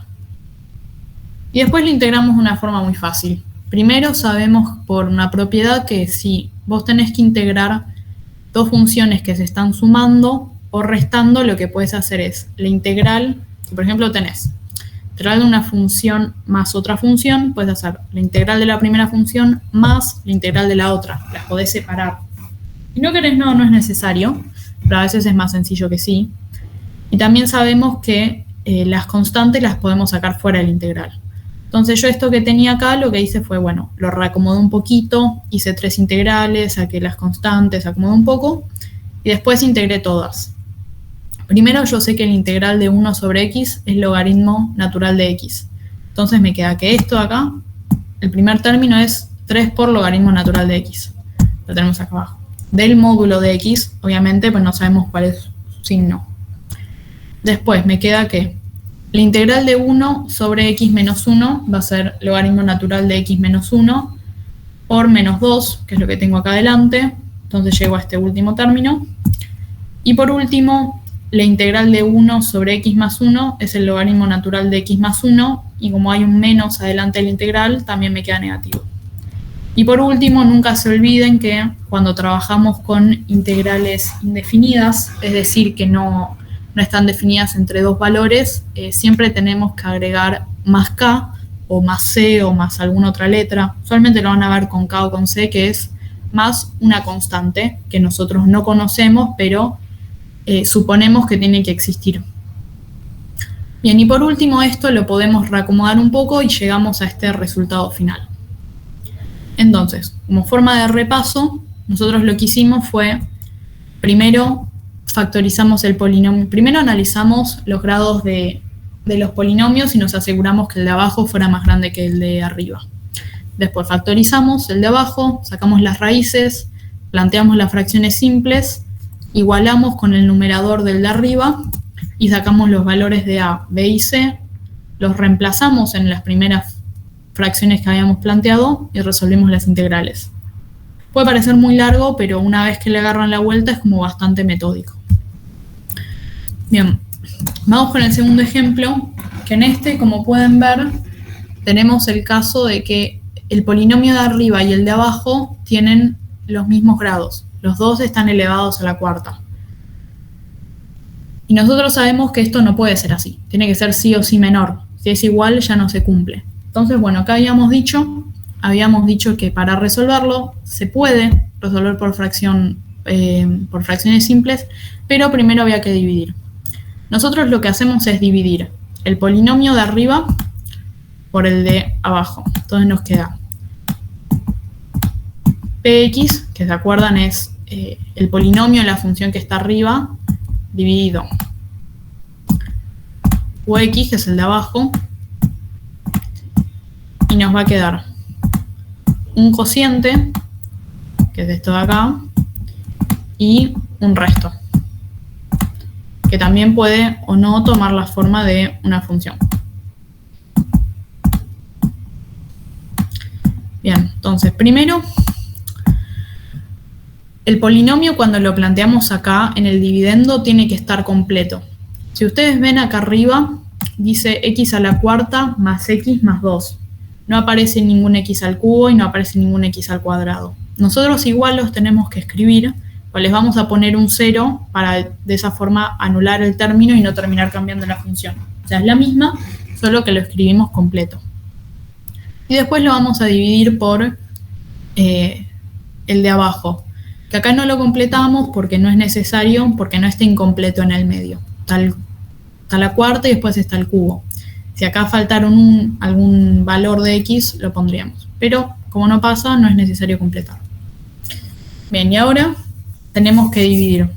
Y después lo integramos de una forma muy fácil. Primero sabemos por una propiedad que si vos tenés que integrar dos funciones que se están sumando o restando, lo que puedes hacer es la integral, si por ejemplo tenés integral de una función más otra función, puedes hacer la integral de la primera función más la integral de la otra, las podés separar. Si no querés, no es necesario, pero a veces es más sencillo que sí. Y también sabemos que las constantes las podemos sacar fuera de la integral. Entonces yo esto que tenía acá, lo que hice fue, bueno, lo reacomodé un poquito, hice 3 integrales, saqué las constantes, acomodé un poco, y después integré todas. Primero yo sé que el integral de 1 sobre x es logaritmo natural de x. Entonces me queda que esto de acá, el primer término es 3 por logaritmo natural de x. Lo tenemos acá abajo. Del módulo de x, obviamente, pues no sabemos cuál es su signo. Después me queda que la integral de 1 sobre x menos 1 va a ser logaritmo natural de x menos 1 por menos 2, que es lo que tengo acá adelante. Entonces llego a este último término. Y por último, la integral de 1 sobre x más 1 es el logaritmo natural de x más 1, y como hay un menos adelante de la integral, también me queda negativo. Y por último, nunca se olviden que cuando trabajamos con integrales indefinidas, es decir, que no están definidas entre dos valores, siempre tenemos que agregar más k, o más c, o más alguna otra letra. Usualmente lo van a ver con k o con c, que es más una constante que nosotros no conocemos, pero suponemos que tiene que existir. Bien, y por último esto lo podemos reacomodar un poco y llegamos a este resultado final. Entonces, como forma de repaso, nosotros lo que hicimos fue, primero factorizamos el polinomio, primero analizamos los grados de los polinomios y nos aseguramos que el de abajo fuera más grande que el de arriba. Después factorizamos el de abajo, sacamos las raíces, planteamos las fracciones simples, igualamos con el numerador del de arriba y sacamos los valores de a, b y c, los reemplazamos en las primeras fracciones que habíamos planteado y resolvimos las integrales. Puede parecer muy largo, pero una vez que le agarran la vuelta es como bastante metódico. Bien, vamos con el segundo ejemplo, que en este, como pueden ver, tenemos el caso de que el polinomio de arriba y el de abajo tienen los mismos grados. Los dos están elevados a la cuarta. Y nosotros sabemos que esto no puede ser así. Tiene que ser sí o sí menor. Si es igual, ya no se cumple. Entonces, bueno, acá habíamos dicho que para resolverlo se puede resolver por fracciones simples, pero primero había que dividir. Nosotros lo que hacemos es dividir el polinomio de arriba por el de abajo. Entonces nos queda px, que se acuerdan es el polinomio de la función que está arriba, dividido ux, que es el de abajo, y nos va a quedar un cociente, que es esto de acá, y un resto, que también puede o no tomar la forma de una función. Bien, entonces primero, el polinomio cuando lo planteamos acá en el dividendo tiene que estar completo. Si ustedes ven acá arriba, dice x a la cuarta más x más 2. No aparece ningún x al cubo y no aparece ningún x al cuadrado. Nosotros igual los tenemos que escribir, pues les vamos a poner un 0 para de esa forma anular el término y no terminar cambiando la función. O sea, es la misma, solo que lo escribimos completo. Y después lo vamos a dividir por el de abajo, que acá no lo completamos porque no es necesario, porque no está incompleto en el medio. Está la cuarta y después está el cubo. Si acá faltaron algún valor de x, lo pondríamos. Pero como no pasa, no es necesario completar. Bien, y ahora tenemos que dividir.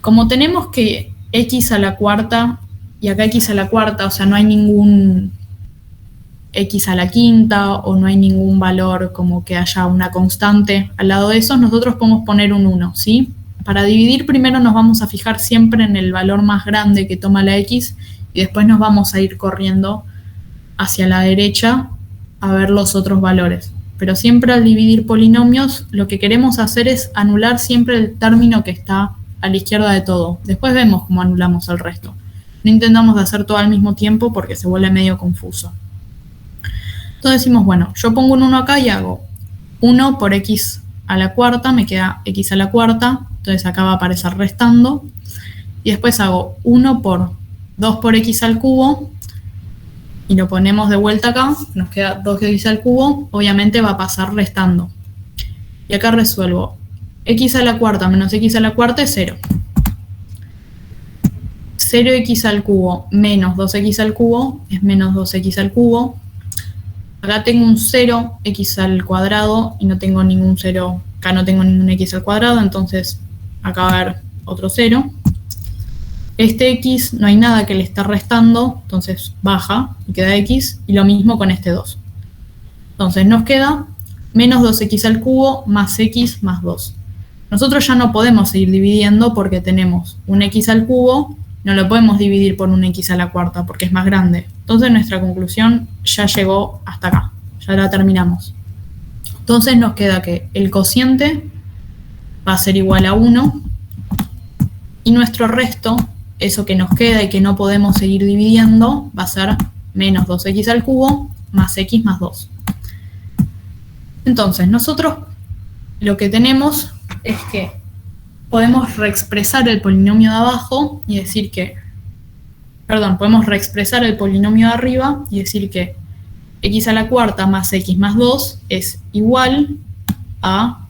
Como tenemos que x a la cuarta y acá x a la cuarta, o sea, no hay ningún x a la quinta o no hay ningún valor como que haya una constante al lado de esos, nosotros podemos poner un 1, ¿sí? Para dividir primero nos vamos a fijar siempre en el valor más grande que toma la x y después nos vamos a ir corriendo hacia la derecha a ver los otros valores. Pero siempre al dividir polinomios lo que queremos hacer es anular siempre el término que está a la izquierda de todo. Después vemos cómo anulamos el resto. No intentamos hacer todo al mismo tiempo porque se vuelve medio confuso. Entonces decimos, bueno, yo pongo un 1 acá y hago 1 por x a la cuarta, me queda x a la cuarta, entonces acá va a aparecer restando. Y después hago 1 por 2 por x al cubo, y lo ponemos de vuelta acá, nos queda 2x al cubo, obviamente va a pasar restando. Y acá resuelvo x a la cuarta menos x a la cuarta es 0. 0x al cubo menos 2x al cubo es menos 2x al cubo. Acá tengo un 0x al cuadrado y no tengo ningún 0, acá no tengo ningún x al cuadrado, entonces acá va a haber otro 0. Este x no hay nada que le está restando, entonces baja y queda x, y lo mismo con este 2. Entonces nos queda menos 2x al cubo más x más 2. Nosotros ya no podemos seguir dividiendo porque tenemos un x al cubo, no lo podemos dividir por un x a la cuarta porque es más grande. Entonces nuestra conclusión ya llegó hasta acá, ya la terminamos. Entonces nos queda que el cociente va a ser igual a 1 y nuestro resto, eso que nos queda y que no podemos seguir dividiendo, va a ser menos 2x al cubo más x más 2. Entonces nosotros lo que tenemos es que podemos reexpresar el polinomio de abajo y decir que, podemos reexpresar el polinomio de arriba y decir que x a la cuarta más x más 2 es igual a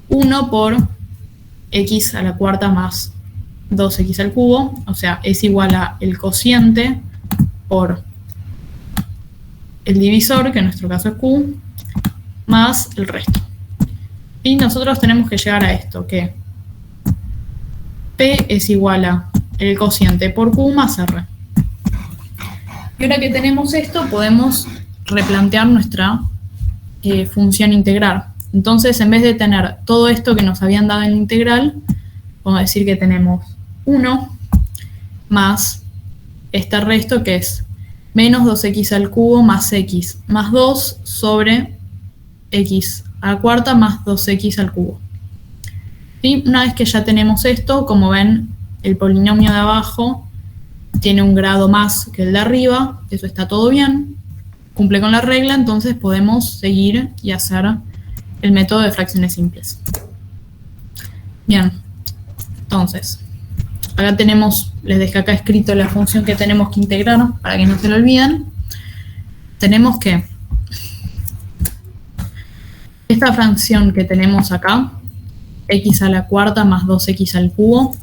1 por x a la cuarta más 2x al cubo, o sea, es igual a el cociente por el divisor, que en nuestro caso es q, más el resto. Y nosotros tenemos que llegar a esto, que P es igual a el cociente por Q más R. Y ahora que tenemos esto, podemos replantear nuestra función integral. Entonces, en vez de tener todo esto que nos habían dado en integral, vamos a decir que tenemos 1 más este resto que es menos 2x al cubo más x más 2 sobre x a la cuarta más 2x al cubo. ¿Sí? Una vez que ya tenemos esto, como ven, el polinomio de abajo tiene un grado más que el de arriba, eso está todo bien, cumple con la regla, entonces podemos seguir y hacer el método de fracciones simples. Bien, entonces, acá tenemos, les dejé acá escrito la función que tenemos que integrar para que no se lo olviden. Tenemos que esta fracción que tenemos acá, x a la cuarta más 2x al cubo,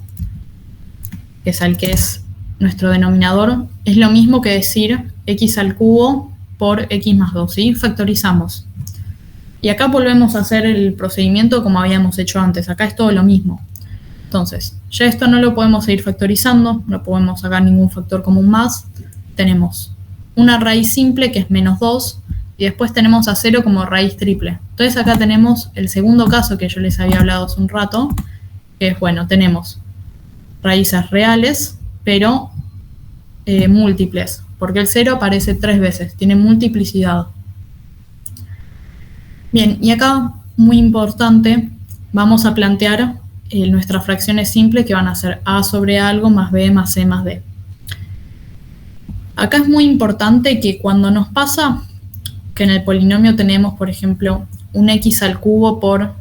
que es nuestro denominador, es lo mismo que decir x al cubo por x más 2, ¿sí? Factorizamos. Y acá volvemos a hacer el procedimiento como habíamos hecho antes, acá es todo lo mismo. Entonces, ya esto no lo podemos seguir factorizando, no podemos sacar ningún factor común más. Tenemos una raíz simple que es menos 2, y después tenemos a 0 como raíz triple. Entonces acá tenemos el segundo caso que yo les había hablado hace un rato, que es, bueno, tenemos raíces reales, pero múltiples, porque el 0 aparece 3 veces, tiene multiplicidad. Bien, y acá, muy importante, vamos a plantear nuestras fracciones simples que van a ser a sobre algo más b más c más d. Acá es muy importante que cuando nos pasa que en el polinomio tenemos, por ejemplo, un x al cubo por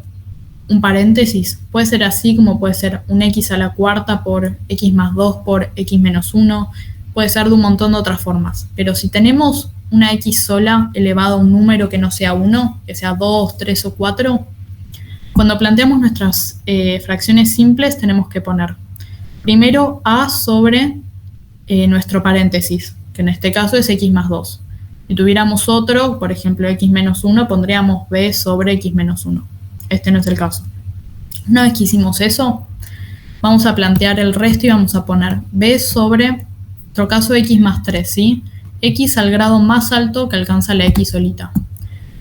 un paréntesis, puede ser así como puede ser un x a la cuarta por x más 2 por x menos 1, puede ser de un montón de otras formas, pero si tenemos una x sola elevada a un número que no sea 1, que sea 2, 3 o 4, cuando planteamos nuestras fracciones simples tenemos que poner primero a sobre nuestro paréntesis, que en este caso es x más 2. Si tuviéramos otro, por ejemplo x menos 1, pondríamos b sobre x menos 1. Este no es el caso. Una vez que hicimos eso, vamos a plantear el resto y vamos a poner b sobre, en otro caso, x más 3, ¿sí? X al grado más alto que alcanza la x solita.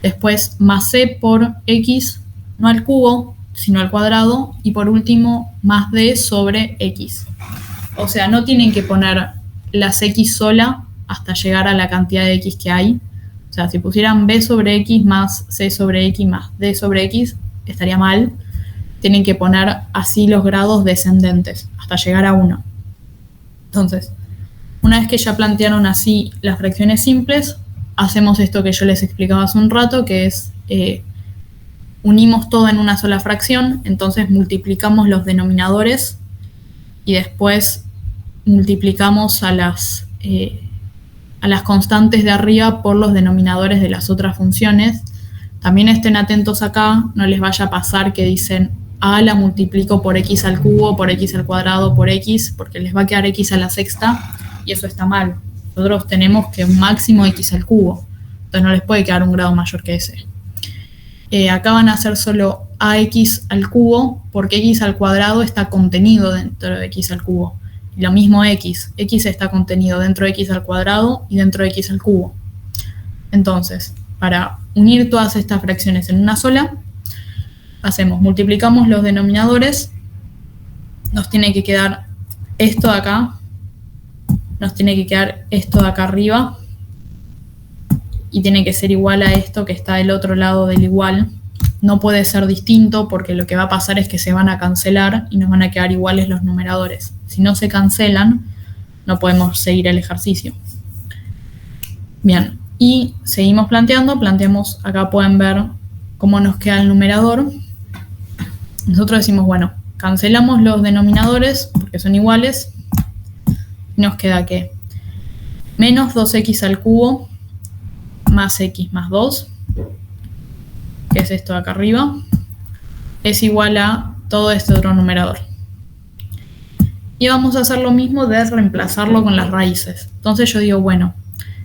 Después más c por x, no al cubo, sino al cuadrado. Y por último, más d sobre x. O sea, no tienen que poner las x sola hasta llegar a la cantidad de x que hay. O sea, si pusieran b sobre x más c sobre x más d sobre x, estaría mal. Tienen que poner así los grados descendentes, hasta llegar a 1. Entonces, una vez que ya plantearon así las fracciones simples, hacemos esto que yo les explicaba hace un rato, que es unimos todo en una sola fracción, entonces multiplicamos los denominadores y después multiplicamos a las constantes de arriba por los denominadores de las otras funciones. También estén atentos acá, no les vaya a pasar que dicen a la multiplico por x al cubo, por x al cuadrado, por x, porque les va a quedar x a la sexta y eso está mal. Nosotros tenemos que un máximo x al cubo, entonces no les puede quedar un grado mayor que ese. Acá van a ser solo ax al cubo, porque x al cuadrado está contenido dentro de x al cubo. Y lo mismo x está contenido dentro de x al cuadrado y dentro de x al cubo. Entonces, para unir todas estas fracciones en una sola, multiplicamos los denominadores, nos tiene que quedar esto de acá, nos tiene que quedar esto de acá arriba, y tiene que ser igual a esto que está del otro lado del igual. No puede ser distinto porque lo que va a pasar es que se van a cancelar y nos van a quedar iguales los numeradores. Si no se cancelan, no podemos seguir el ejercicio. Bien, y seguimos planteamos, acá pueden ver cómo nos queda el numerador. Nosotros decimos, bueno, cancelamos los denominadores porque son iguales. Y nos queda que menos 2x al cubo más x más 2, que es esto de acá arriba, es igual a todo este otro numerador. Y vamos a hacer lo mismo de reemplazarlo con las raíces. Entonces yo digo, bueno,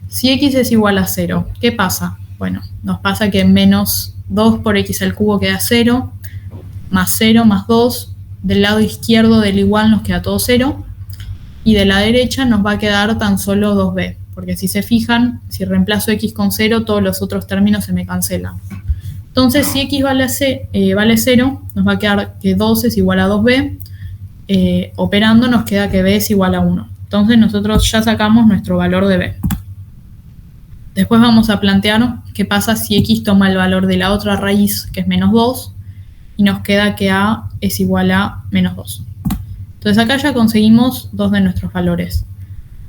si x es igual a 0, ¿qué pasa? Bueno, nos pasa que menos 2 por x al cubo queda 0 más 2, del lado izquierdo del igual nos queda todo 0, y de la derecha nos va a quedar tan solo 2b, porque si se fijan, si reemplazo x con 0, todos los otros términos se me cancelan. Entonces, si x vale 0, nos va a quedar que 2 es igual a 2b, operando nos queda que b es igual a 1. Entonces nosotros ya sacamos nuestro valor de b. Después vamos a plantear qué pasa si x toma el valor de la otra raíz, que es menos 2, y nos queda que a es igual a menos 2. Entonces acá ya conseguimos dos de nuestros valores.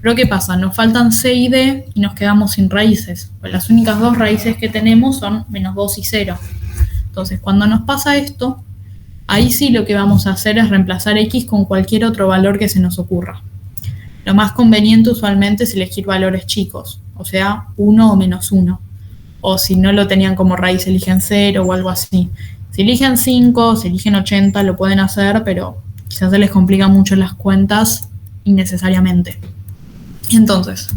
Pero ¿qué pasa? Nos faltan C y D y nos quedamos sin raíces. Pues las únicas dos raíces que tenemos son -2 y 0. Entonces, cuando nos pasa esto, ahí sí lo que vamos a hacer es reemplazar x con cualquier otro valor que se nos ocurra. Lo más conveniente usualmente es elegir valores chicos, o sea, 1 o -1. O si no lo tenían como raíz, eligen 0 o algo así. Si eligen 5, si eligen 80, lo pueden hacer, pero quizás se les complica mucho las cuentas innecesariamente. Entonces,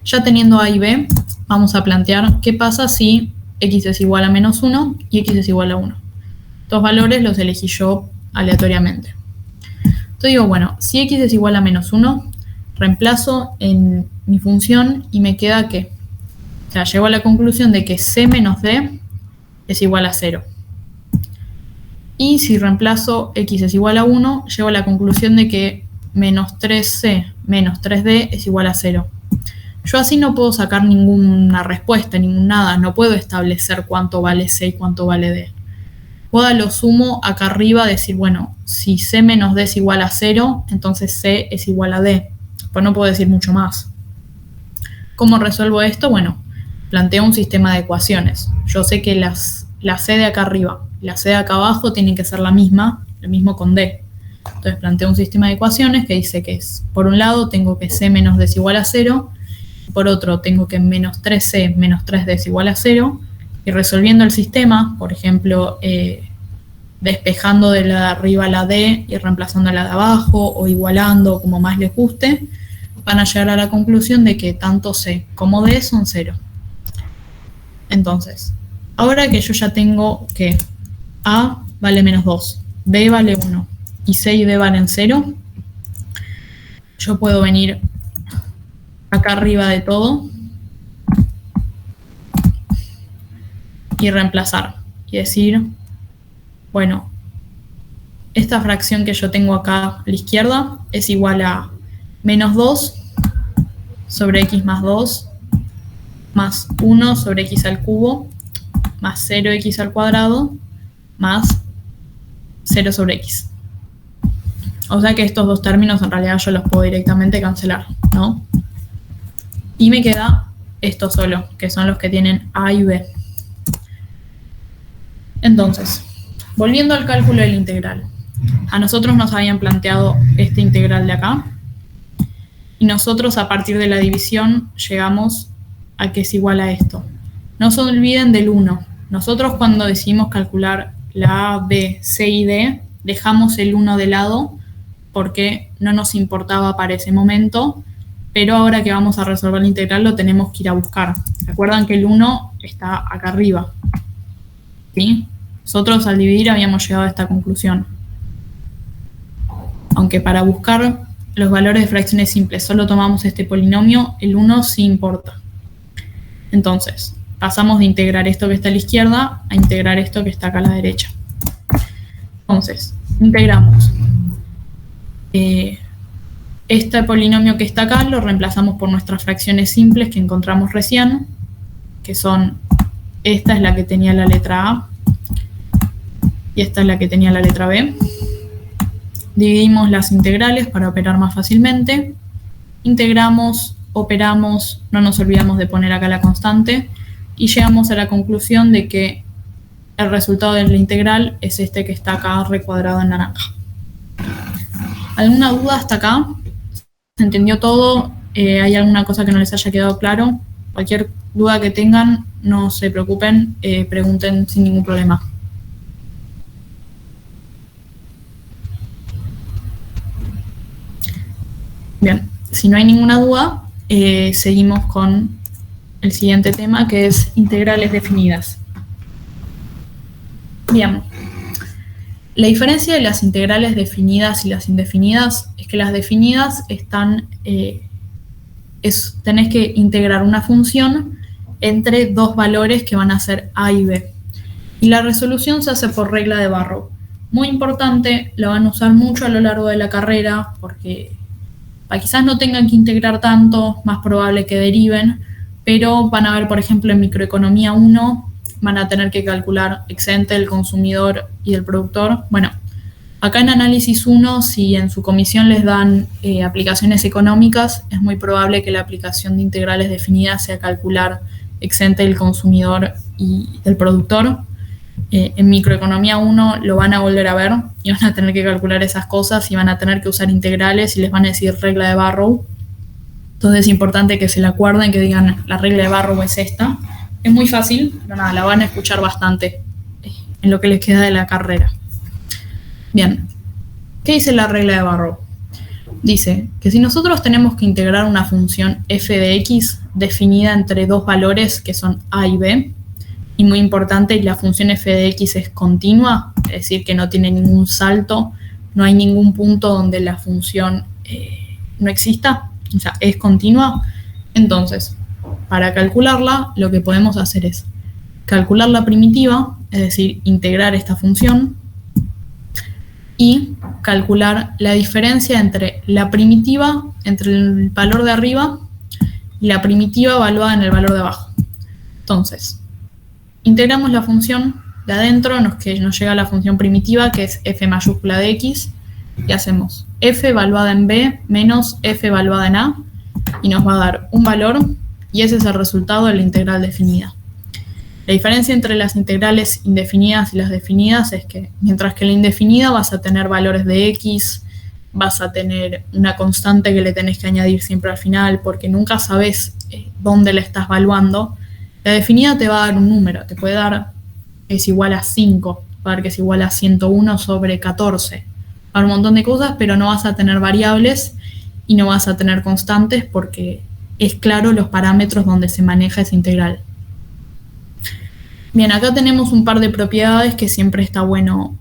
ya teniendo A y B, vamos a plantear qué pasa si x es igual a -1 y x es igual a 1. Estos valores los elegí yo aleatoriamente. Entonces digo, bueno, si x es igual a -1, reemplazo en mi función y me queda que, o sea, llego a la conclusión de que c menos d es igual a 0. Y si reemplazo x es igual a 1, llego a la conclusión de que menos 3c menos 3d es igual a 0. Yo así no puedo sacar ninguna respuesta, ningún nada. No puedo establecer cuánto vale c y cuánto vale d. Puedo a lo sumo acá arriba decir, bueno, si c menos d es igual a 0, entonces c es igual a d. Pues no puedo decir mucho más. ¿Cómo resuelvo esto? Bueno, planteo un sistema de ecuaciones. Yo sé que la c de acá arriba y la c de acá abajo tienen que ser la misma, lo mismo con d. Entonces planteo un sistema de ecuaciones que dice que es, por un lado tengo que c menos d es igual a 0, por otro tengo que menos 3c menos 3d es igual a 0, y resolviendo el sistema, por ejemplo, despejando de la de arriba la d y reemplazando la de abajo, o igualando, como más les guste, van a llegar a la conclusión de que tanto c como d son 0. Entonces, ahora que yo ya tengo que a vale -2, b vale 1, y c y d valen 0, yo puedo venir acá arriba de todo y reemplazar y decir, bueno, esta fracción que yo tengo acá a la izquierda es igual a -2 sobre x más 2 más 1 sobre x al cubo más 0x al cuadrado más 0 sobre x. O sea que estos dos términos en realidad yo los puedo directamente cancelar, ¿no? Y me queda esto solo, que son los que tienen a y b. Entonces, volviendo al cálculo del integral. A nosotros nos habían planteado este integral de acá. Y nosotros a partir de la división llegamos a que es igual a esto. No se olviden del 1. Nosotros cuando decidimos calcular la a, b, c y d, dejamos el 1 de lado porque no nos importaba para ese momento, pero ahora que vamos a resolver la integral lo tenemos que ir a buscar. ¿Recuerdan que el 1 está acá arriba? ¿Sí? Nosotros al dividir habíamos llegado a esta conclusión. Aunque para buscar los valores de fracciones simples solo tomamos este polinomio, el 1 sí importa. Entonces, pasamos de integrar esto que está a la izquierda a integrar esto que está acá a la derecha. Entonces, integramos. Este polinomio que está acá lo reemplazamos por nuestras fracciones simples que encontramos recién, que son, esta es la que tenía la letra A y esta es la que tenía la letra B. Dividimos las integrales para operar más fácilmente. Integramos, operamos, no nos olvidamos de poner acá la constante y llegamos a la conclusión de que el resultado de la integral es este que está acá recuadrado en naranja. ¿Alguna duda hasta acá? ¿Se entendió todo? ¿Hay alguna cosa que no les haya quedado claro? Cualquier duda que tengan, no se preocupen, pregunten sin ningún problema. Bien, si no hay ninguna duda, seguimos con el siguiente tema, que es integrales definidas. Bien, la diferencia de las integrales definidas y las indefinidas es que las definidas están, tenés que integrar una función entre dos valores que van a ser a y b. Y la resolución se hace por regla de Barrow. Muy importante, la van a usar mucho a lo largo de la carrera porque quizás no tengan que integrar tanto, más probable que deriven, pero van a ver, por ejemplo, en microeconomía 1, van a tener que calcular excedente del consumidor y del productor. Bueno, Acá en análisis 1, si en su comisión les dan aplicaciones económicas, es muy probable que la aplicación de integrales definidas sea calcular exente del consumidor y del productor. En microeconomía 1 lo van a volver a ver y van a tener que calcular esas cosas y van a tener que usar integrales y les van a decir regla de Barrow. Entonces es importante que se la acuerden, que digan la regla de Barrow es esta. Es muy fácil, pero nada, la van a escuchar bastante en lo que les queda de la carrera. Bien, ¿qué dice la regla de Barrow? Dice que si nosotros tenemos que integrar una función f de x definida entre dos valores que son a y b, y muy importante, la función f de x es continua, es decir, que no tiene ningún salto, no hay ningún punto donde la función no exista, o sea, es continua. Entonces, para calcularla, lo que podemos hacer es calcular la primitiva, es decir, integrar esta función, y calcular la diferencia entre la primitiva, entre el valor de arriba, y la primitiva evaluada en el valor de abajo. Entonces, integramos la función de adentro, que nos llega la función primitiva, que es f mayúscula de x, y hacemos f evaluada en b menos f evaluada en a, y nos va a dar un valor, y ese es el resultado de la integral definida. La diferencia entre las integrales indefinidas y las definidas es que mientras que la indefinida vas a tener valores de x, vas a tener una constante que le tenés que añadir siempre al final porque nunca sabes dónde la estás evaluando, la definida te va a dar un número, te puede dar que es igual a 5, va a dar que es igual a 101 sobre 14, va a dar un montón de cosas, pero no vas a tener variables y no vas a tener constantes porque es claro los parámetros donde se maneja esa integral. Bien, acá tenemos un par de propiedades que siempre está bueno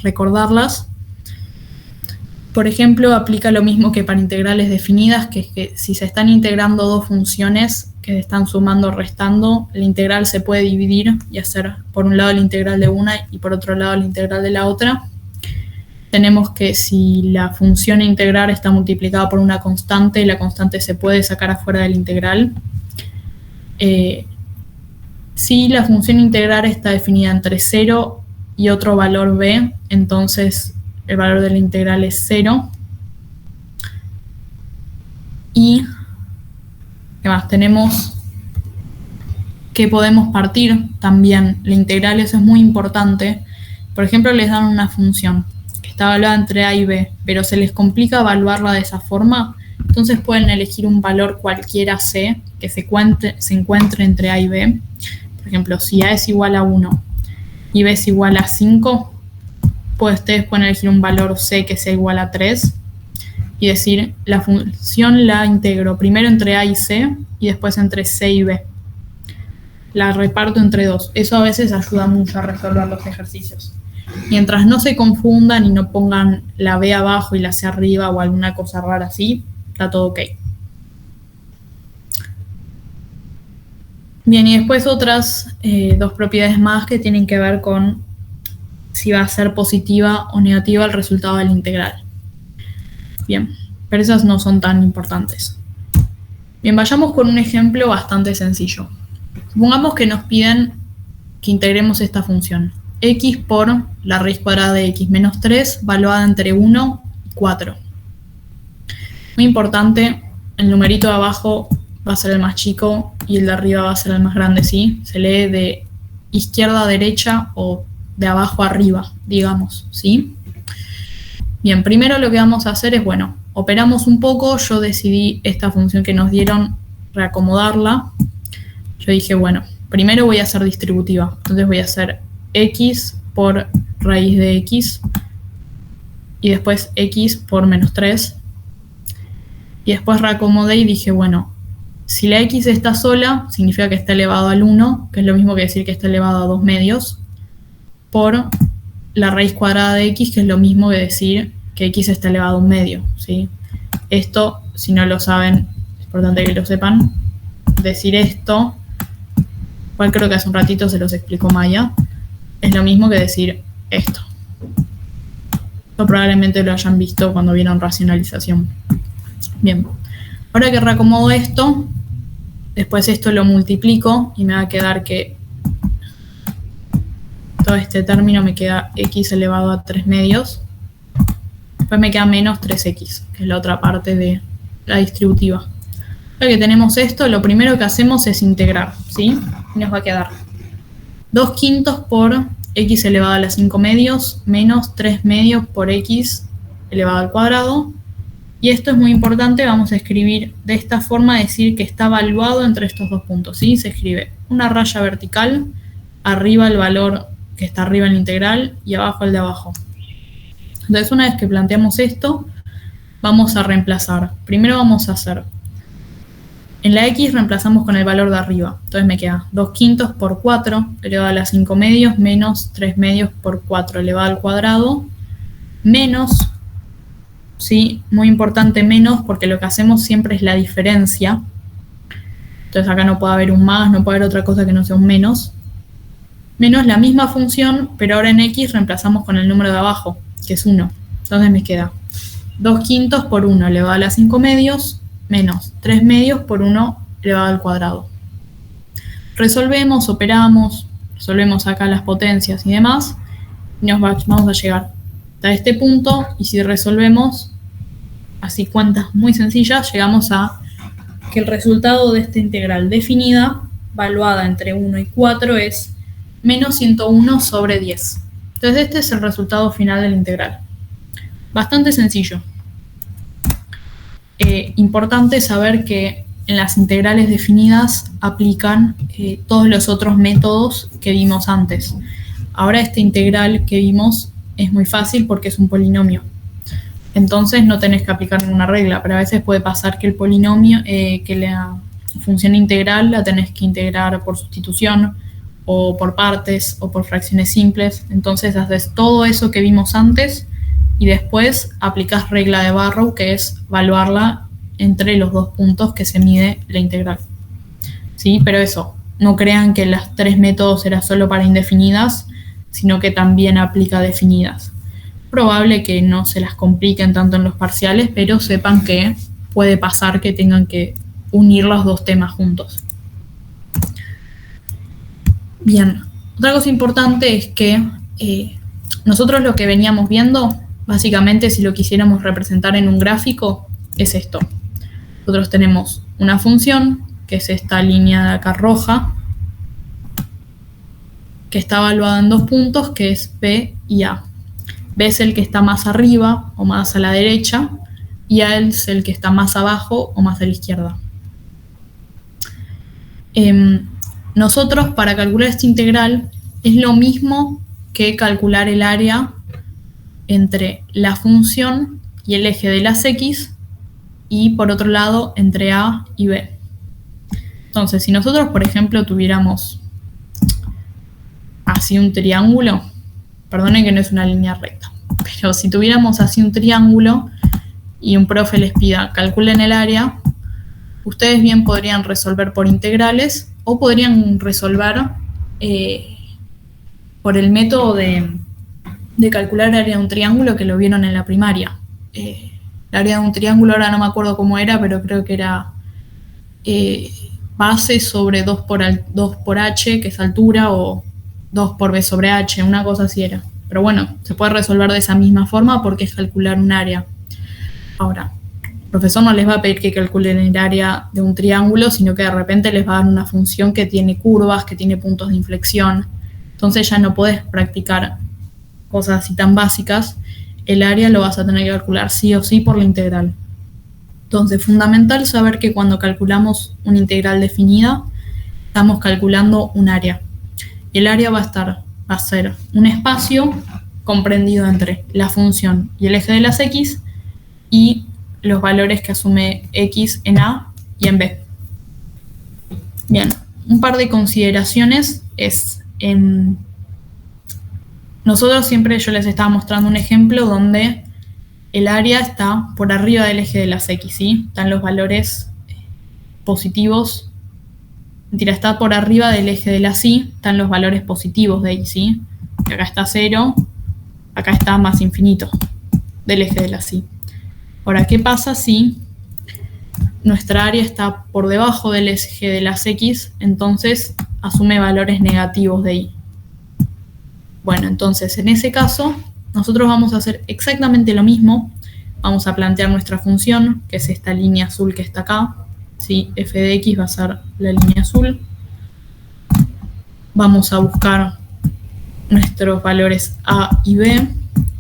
recordarlas. Por ejemplo, aplica lo mismo que para integrales definidas, que es que si se están integrando dos funciones que están sumando o restando, la integral se puede dividir y hacer por un lado la integral de una y por otro lado la integral de la otra. Tenemos que si la función a integrar está multiplicada por una constante, la constante se puede sacar afuera de la integral. Si la función integrar está definida entre 0 y otro valor b, entonces el valor de la integral es 0. Y ¿qué más? Tenemos que podemos partir también la integral, eso es muy importante. Por ejemplo, les dan una función que está evaluada entre a y b, pero se les complica evaluarla de esa forma, entonces pueden elegir un valor cualquiera c que se encuentre entre a y b. Por ejemplo, si a es igual a 1 y b es igual a 5, pues ustedes pueden elegir un valor c que sea igual a 3 y decir, la función la integro primero entre a y c y después entre c y b. La reparto entre 2. Eso a veces ayuda mucho a resolver los ejercicios. Mientras no se confundan y no pongan la b abajo y la c arriba o alguna cosa rara así, está todo ok. Bien, y después otras dos propiedades más que tienen que ver con si va a ser positiva o negativa el resultado de la integral. Bien, pero esas no son tan importantes. Bien, vayamos con un ejemplo bastante sencillo. Supongamos que nos piden que integremos esta función. X por la raíz cuadrada de x menos 3, valuada entre 1 y 4. Muy importante, el numerito de abajo va a ser el más chico y el de arriba va a ser el más grande, ¿sí? Se lee de izquierda a derecha o de abajo a arriba, digamos, ¿sí? Bien, primero lo que vamos a hacer es, bueno, operamos un poco, yo decidí esta función que nos dieron, reacomodarla. Yo dije, bueno, primero voy a hacer distributiva, entonces voy a hacer x por raíz de x y después x por menos 3. Y después reacomodé y dije, bueno, si la x está sola, significa que está elevado al 1, que es lo mismo que decir que está elevado a 2 medios, por la raíz cuadrada de x, que es lo mismo que decir que x está elevado a 1 medio, ¿sí? Esto, si no lo saben, es importante que lo sepan. Decir esto, cual creo que hace un ratito se los explicó Maya, es lo mismo que decir esto. Esto probablemente lo hayan visto cuando vieron racionalización. Bien, ahora que reacomodo esto, después esto lo multiplico y me va a quedar que todo este término me queda x elevado a 3 medios. Después me queda menos 3x, que es la otra parte de la distributiva. Ahora que tenemos esto, lo primero que hacemos es integrar, ¿sí? Y nos va a quedar 2/5 por x elevado a la 5 medios menos 3 medios por x elevado al cuadrado. Y esto es muy importante, vamos a escribir de esta forma, decir que está evaluado entre estos dos puntos, ¿sí? Se escribe una raya vertical, arriba el valor que está arriba en la integral y abajo el de abajo. Entonces, una vez que planteamos esto, vamos a reemplazar. Primero vamos a hacer, en la x reemplazamos con el valor de arriba. Entonces me queda 2/5 por 4 elevado a la 5 medios menos 3 medios por 4 elevado al cuadrado menos, ¿sí? Muy importante menos porque lo que hacemos siempre es la diferencia. Entonces acá no puede haber un más, no puede haber otra cosa que no sea un menos. Menos la misma función, pero ahora en x reemplazamos con el número de abajo, que es 1. Entonces me queda 2/5 por 1 elevado a la 5 medios menos 3 medios por 1 elevado al cuadrado. Resolvemos, operamos, resolvemos acá las potencias y demás, y vamos a llegar a este punto, y si resolvemos así cuentas muy sencillas, llegamos a que el resultado de esta integral definida, valuada entre 1 y 4, es menos 101 sobre 10. Entonces este es el resultado final de la integral. Bastante sencillo. Importante saber que en las integrales definidas aplican todos los otros métodos que vimos antes. Ahora esta integral que vimos es muy fácil porque es un polinomio. Entonces no tenés que aplicar ninguna regla, pero a veces puede pasar que el polinomio, que la función integral la tenés que integrar por sustitución, o por partes, o por fracciones simples. Entonces haces todo eso que vimos antes y después aplicás regla de Barrow, que es evaluarla entre los dos puntos que se mide la integral. ¿Sí? Pero eso, no crean que los 3 métodos eran solo para indefinidas, sino que también aplica a definidas. Probable que no se las compliquen tanto en los parciales, pero sepan que puede pasar que tengan que unir los dos temas juntos. Bien, otra cosa importante es que nosotros lo que veníamos viendo, básicamente si lo quisiéramos representar en un gráfico, es esto. Nosotros tenemos una función, que es esta línea de acá roja, que está evaluada en 2 puntos, que es P y A. B es el que está más arriba o más a la derecha, y A es el que está más abajo o más a la izquierda. Nosotros, para calcular esta integral, es lo mismo que calcular el área entre la función y el eje de las x, y por otro lado, entre A y B. Entonces, si nosotros, por ejemplo, tuviéramos así un triángulo, perdonen que no es una línea recta, pero si tuviéramos así un triángulo y un profe les pida calculen el área, ustedes bien podrían resolver por integrales o podrían resolver por el método de calcular el área de un triángulo que lo vieron en la primaria. El área de un triángulo ahora no me acuerdo cómo era, pero creo que era base sobre 2 por h, que es altura, o 2 por b sobre h, una cosa así era. Pero bueno, se puede resolver de esa misma forma porque es calcular un área. Ahora, el profesor no les va a pedir que calculen el área de un triángulo, sino que de repente les va a dar una función que tiene curvas, que tiene puntos de inflexión. Entonces ya no podés practicar cosas así tan básicas. El área lo vas a tener que calcular sí o sí por la integral. Entonces, fundamental saber que cuando calculamos una integral definida, estamos calculando un área. Y el área va a ser un espacio comprendido entre la función y el eje de las x y los valores que asume x en A y en B. Bien, un par de consideraciones es... nosotros siempre, yo les estaba mostrando un ejemplo donde el área está por arriba del eje de las x, ¿sí? Están los valores positivos. Mentira, está por arriba del eje de las y, están los valores positivos de y, ¿sí? Que acá está 0, acá está más infinito del eje de las y. Ahora, ¿qué pasa si nuestra área está por debajo del eje de las x? Entonces asume valores negativos de y. Bueno, entonces en ese caso nosotros vamos a hacer exactamente lo mismo, vamos a plantear nuestra función, que es esta línea azul que está acá. ¿Sí? F de X va a ser la línea azul. Vamos a buscar nuestros valores A y B,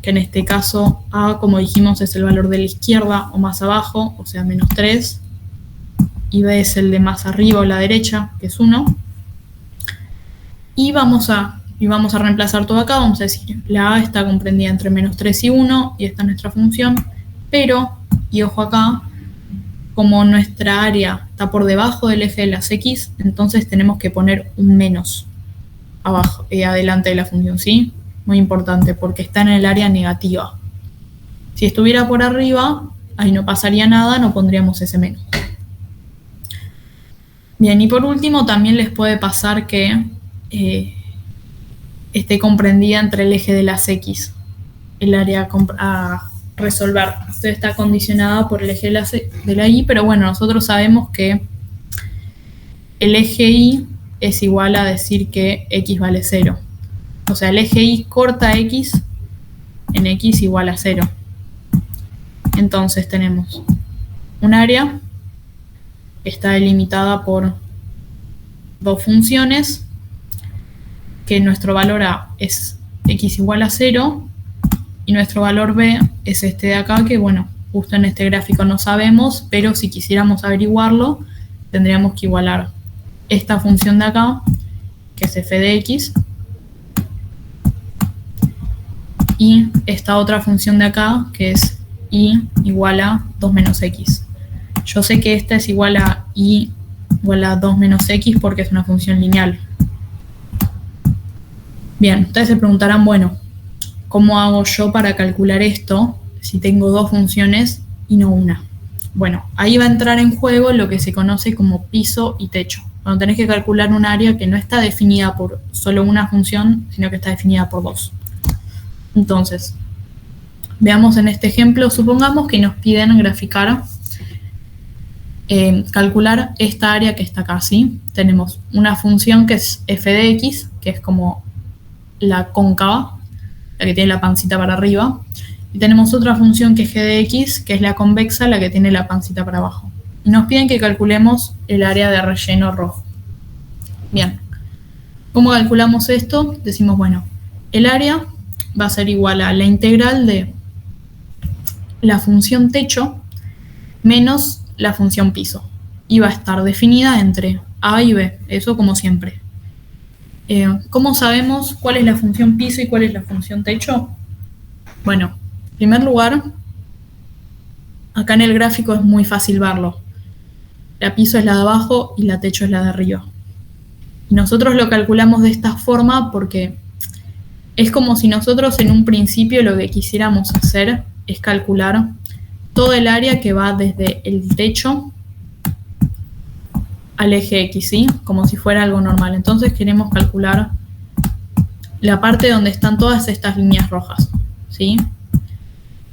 que en este caso A, como dijimos, es el valor de la izquierda o más abajo, o sea, menos 3. Y B es el de más arriba o la derecha, que es 1. Y vamos a reemplazar todo acá. Vamos a decir, la A está comprendida entre menos 3 y 1, y esta es nuestra función. Pero, y ojo acá, como nuestra área está por debajo del eje de las X, entonces tenemos que poner un menos abajo, adelante de la función, ¿sí? Muy importante, porque está en el área negativa. Si estuviera por arriba, ahí no pasaría nada, no pondríamos ese menos. Bien, y por último también les puede pasar que esté comprendida entre el eje de las X, el área a resolver. Esto está condicionada por el eje de la Y, pero bueno, nosotros sabemos que el eje Y es igual a decir que X vale 0. O sea, el eje Y corta X en X igual a 0. Entonces tenemos un área que está delimitada por dos funciones, que nuestro valor A es X igual a 0, y nuestro valor B es este de acá, que bueno, justo en este gráfico no sabemos, pero si quisiéramos averiguarlo, tendríamos que igualar esta función de acá, que es f de x, y esta otra función de acá, que es y igual a 2 menos x. Yo sé que esta es igual a y igual a 2 menos x porque es una función lineal. Bien, ustedes se preguntarán, bueno, ¿cómo hago yo para calcular esto si tengo dos funciones y no una? Bueno, ahí va a entrar en juego lo que se conoce como piso y techo. Cuando tenés que calcular un área que no está definida por solo una función, sino que está definida por dos. Entonces, veamos en este ejemplo, supongamos que nos piden graficar, calcular esta área que está acá, ¿sí? Tenemos una función que es f de x, que es como la cóncava, la que tiene la pancita para arriba, y tenemos otra función que es g de x, que es la convexa, la que tiene la pancita para abajo. Y nos piden que calculemos el área de relleno rojo. Bien, ¿cómo calculamos esto? Decimos, bueno, el área va a ser igual a la integral de la función techo menos la función piso. Y va a estar definida entre a y b, eso como siempre. ¿Cómo sabemos cuál es la función piso y cuál es la función techo? Bueno, en primer lugar, acá en el gráfico es muy fácil verlo. La piso es la de abajo y la techo es la de arriba. Y nosotros lo calculamos de esta forma porque es como si nosotros en un principio lo que quisiéramos hacer es calcular todo el área que va desde el techo al eje X, ¿sí? Como si fuera algo normal. Entonces queremos calcular la parte donde están todas estas líneas rojas, ¿sí?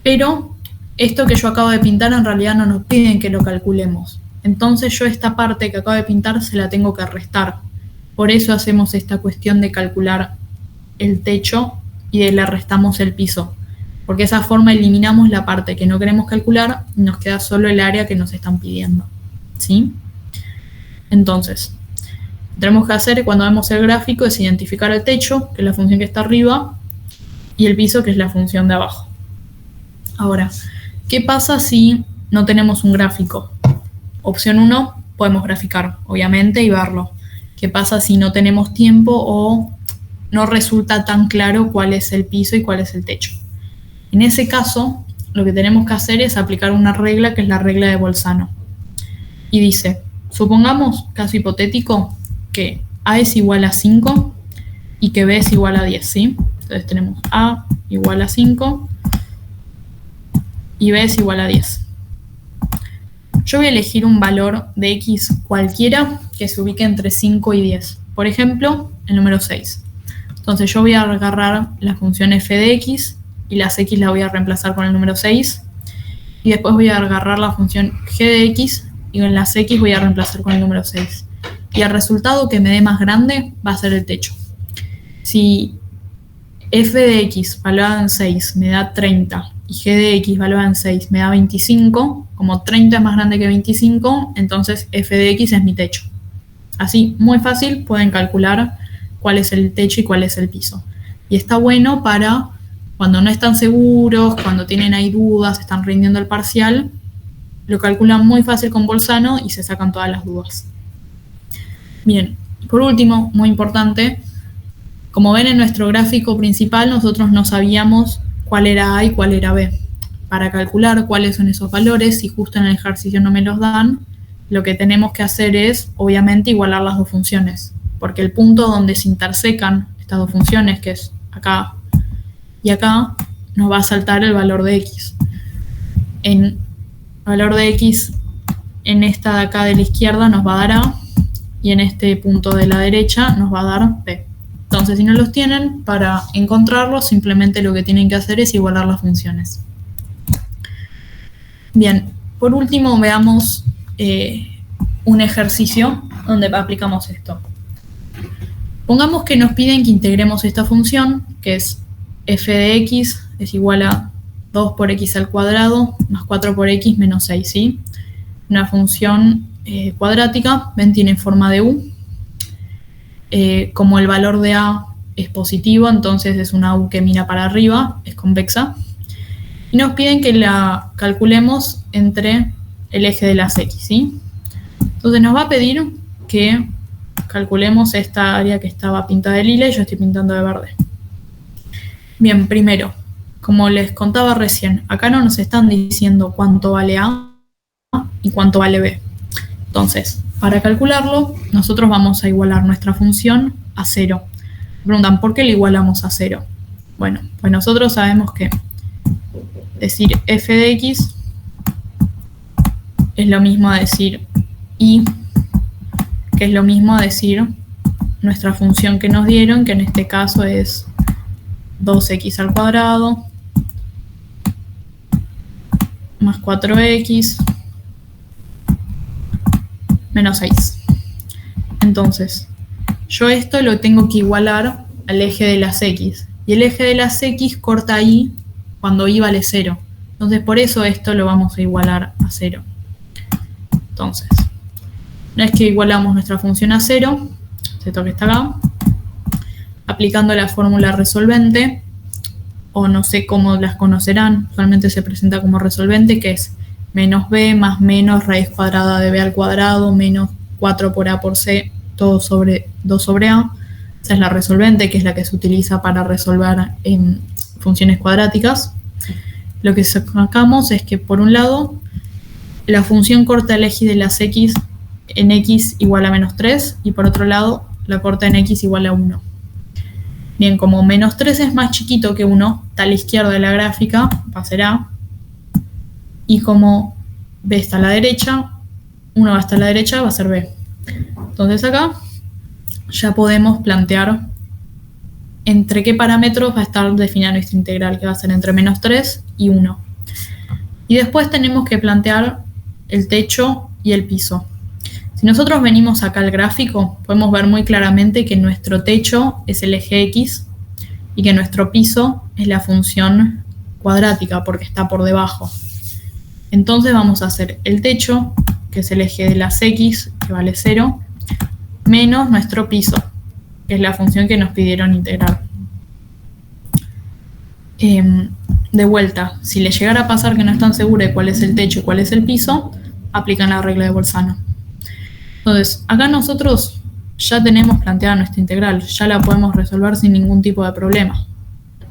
Pero esto que yo acabo de pintar en realidad no nos piden que lo calculemos. Entonces yo esta parte que acabo de pintar se la tengo que restar. Por eso hacemos esta cuestión de calcular el techo y le restamos el piso. Porque de esa forma eliminamos la parte que no queremos calcular y nos queda solo el área que nos están pidiendo, ¿sí? Entonces, lo que tenemos que hacer cuando vemos el gráfico es identificar el techo, que es la función que está arriba, y el piso, que es la función de abajo. Ahora, ¿qué pasa si no tenemos un gráfico? Opción 1, podemos graficar, obviamente, y verlo. ¿Qué pasa si no tenemos tiempo o no resulta tan claro cuál es el piso y cuál es el techo? En ese caso, lo que tenemos que hacer es aplicar una regla que es la regla de Bolzano. Y dice, supongamos, caso hipotético, que A es igual a 5 y que B es igual a 10, ¿sí? Entonces tenemos A igual a 5 y B es igual a 10. Yo voy a elegir un valor de X cualquiera que se ubique entre 5 y 10. Por ejemplo, el número 6. Entonces yo voy a agarrar la función f de x y las x la voy a reemplazar con el número 6. Y después voy a agarrar la función g de x y en las x voy a reemplazar con el número 6. Y el resultado que me dé más grande va a ser el techo. Si f de x valorado en 6 me da 30 y g de x valuada en 6 me da 25, como 30 es más grande que 25, entonces f de x es mi techo. Así, muy fácil, pueden calcular cuál es el techo y cuál es el piso. Y está bueno para cuando no están seguros, cuando tienen ahí dudas, están rindiendo el parcial, lo calculan muy fácil con Bolzano y se sacan todas las dudas. Bien, por último, muy importante, como ven en nuestro gráfico principal, nosotros no sabíamos cuál era A y cuál era B. Para calcular cuáles son esos valores, si justo en el ejercicio no me los dan, lo que tenemos que hacer es, obviamente, igualar las dos funciones, porque el punto donde se intersecan estas dos funciones, que es acá y acá, nos va a saltar el valor de x. El valor de x en esta de acá de la izquierda nos va a dar A, y en este punto de la derecha nos va a dar B. Entonces, si no los tienen, para encontrarlos, simplemente lo que tienen que hacer es igualar las funciones. Bien, por último veamos un ejercicio donde aplicamos esto. Pongamos que nos piden que integremos esta función, que es f de x es igual a 2 por x al cuadrado más 4 por x menos 6, ¿sí? Una función cuadrática, ven, tiene forma de u. Como el valor de a es positivo, entonces es una u que mira para arriba, es convexa. Y nos piden que la calculemos entre el eje de las x, ¿sí? Entonces nos va a pedir que calculemos esta área que estaba pintada de lila y yo estoy pintando de verde. Bien, primero, como les contaba recién, acá no nos están diciendo cuánto vale A y cuánto vale B. Entonces, para calcularlo, nosotros vamos a igualar nuestra función a 0. Me preguntan, ¿por qué la igualamos a 0? Bueno, pues nosotros sabemos que decir f de x es lo mismo a decir y, que es lo mismo a decir nuestra función que nos dieron, que en este caso es 2x al cuadrado más 4x menos 6. Entonces, yo esto lo tengo que igualar al eje de las x. Y el eje de las x corta ahí cuando y vale 0. Entonces, por eso esto lo vamos a igualar a 0. Entonces, una vez que igualamos nuestra función a 0, esto que está acá, aplicando la fórmula resolvente, o no sé cómo las conocerán, usualmente se presenta como resolvente, que es menos b más menos raíz cuadrada de b al cuadrado menos 4 por a por c, todo sobre 2 sobre a. Esa es la resolvente, que es la que se utiliza para resolver en funciones cuadráticas. Lo que sacamos es que, por un lado, la función corta el eje de las x en x igual a menos 3, y por otro lado, la corta en x igual a 1. Bien, como menos 3 es más chiquito que 1, está a la izquierda de la gráfica, va a ser a. Y como b está a la derecha, 1 va a estar a la derecha, va a ser b. Entonces acá ya podemos plantear entre qué parámetros va a estar definida nuestra integral, que va a ser entre menos 3 y 1. Y después tenemos que plantear el techo y el piso. Si nosotros venimos acá al gráfico, podemos ver muy claramente que nuestro techo es el eje x y que nuestro piso es la función cuadrática porque está por debajo. Entonces vamos a hacer el techo, que es el eje de las x, que vale 0, menos nuestro piso, que es la función que nos pidieron integrar. De vuelta, si les llegara a pasar que no están seguros de cuál es el techo y cuál es el piso, aplican la regla de Bolzano. Entonces, acá nosotros ya tenemos planteada nuestra integral, ya la podemos resolver sin ningún tipo de problema.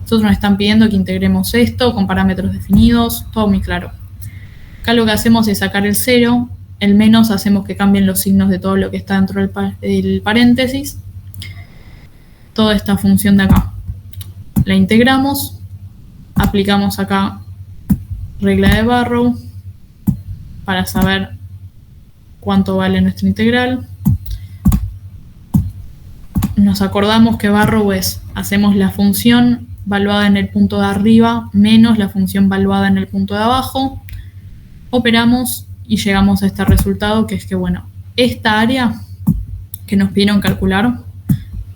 Nosotros nos están pidiendo que integremos esto con parámetros definidos, todo muy claro. Acá lo que hacemos es sacar el 0, el menos hacemos que cambien los signos de todo lo que está dentro del paréntesis. Toda esta función de acá la integramos, aplicamos acá regla de Barrow para saber cuánto vale nuestra integral. Nos acordamos que Barrow es, hacemos la función valuada en el punto de arriba menos la función valuada en el punto de abajo, operamos y llegamos a este resultado, que es que, bueno, esta área que nos pidieron calcular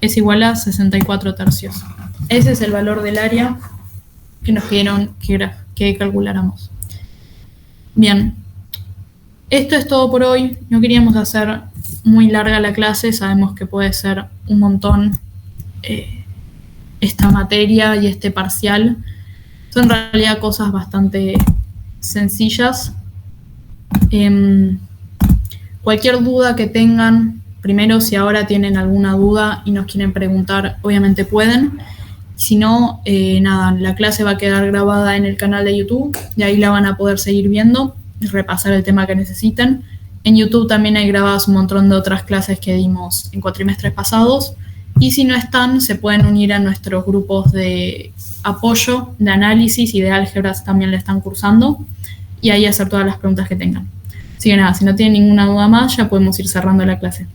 es igual a 64 tercios. Ese es el valor del área que nos pidieron que calculáramos. Bien, esto es todo por hoy. No queríamos hacer muy larga la clase, sabemos que puede ser un montón esta materia y este parcial. Son en realidad cosas bastante sencillas. Cualquier duda que tengan, primero si ahora tienen alguna duda y nos quieren preguntar, obviamente pueden. Si no, nada, la clase va a quedar grabada en el canal de YouTube y ahí la van a poder seguir viendo y repasar el tema que necesiten. En YouTube también hay grabadas un montón de otras clases que dimos en cuatrimestres pasados. Y si no están, se pueden unir a nuestros grupos de apoyo, de análisis y de álgebras también le están cursando. Y ahí hacer todas las preguntas que tengan. Así que nada, si no tienen ninguna duda más, ya podemos ir cerrando la clase.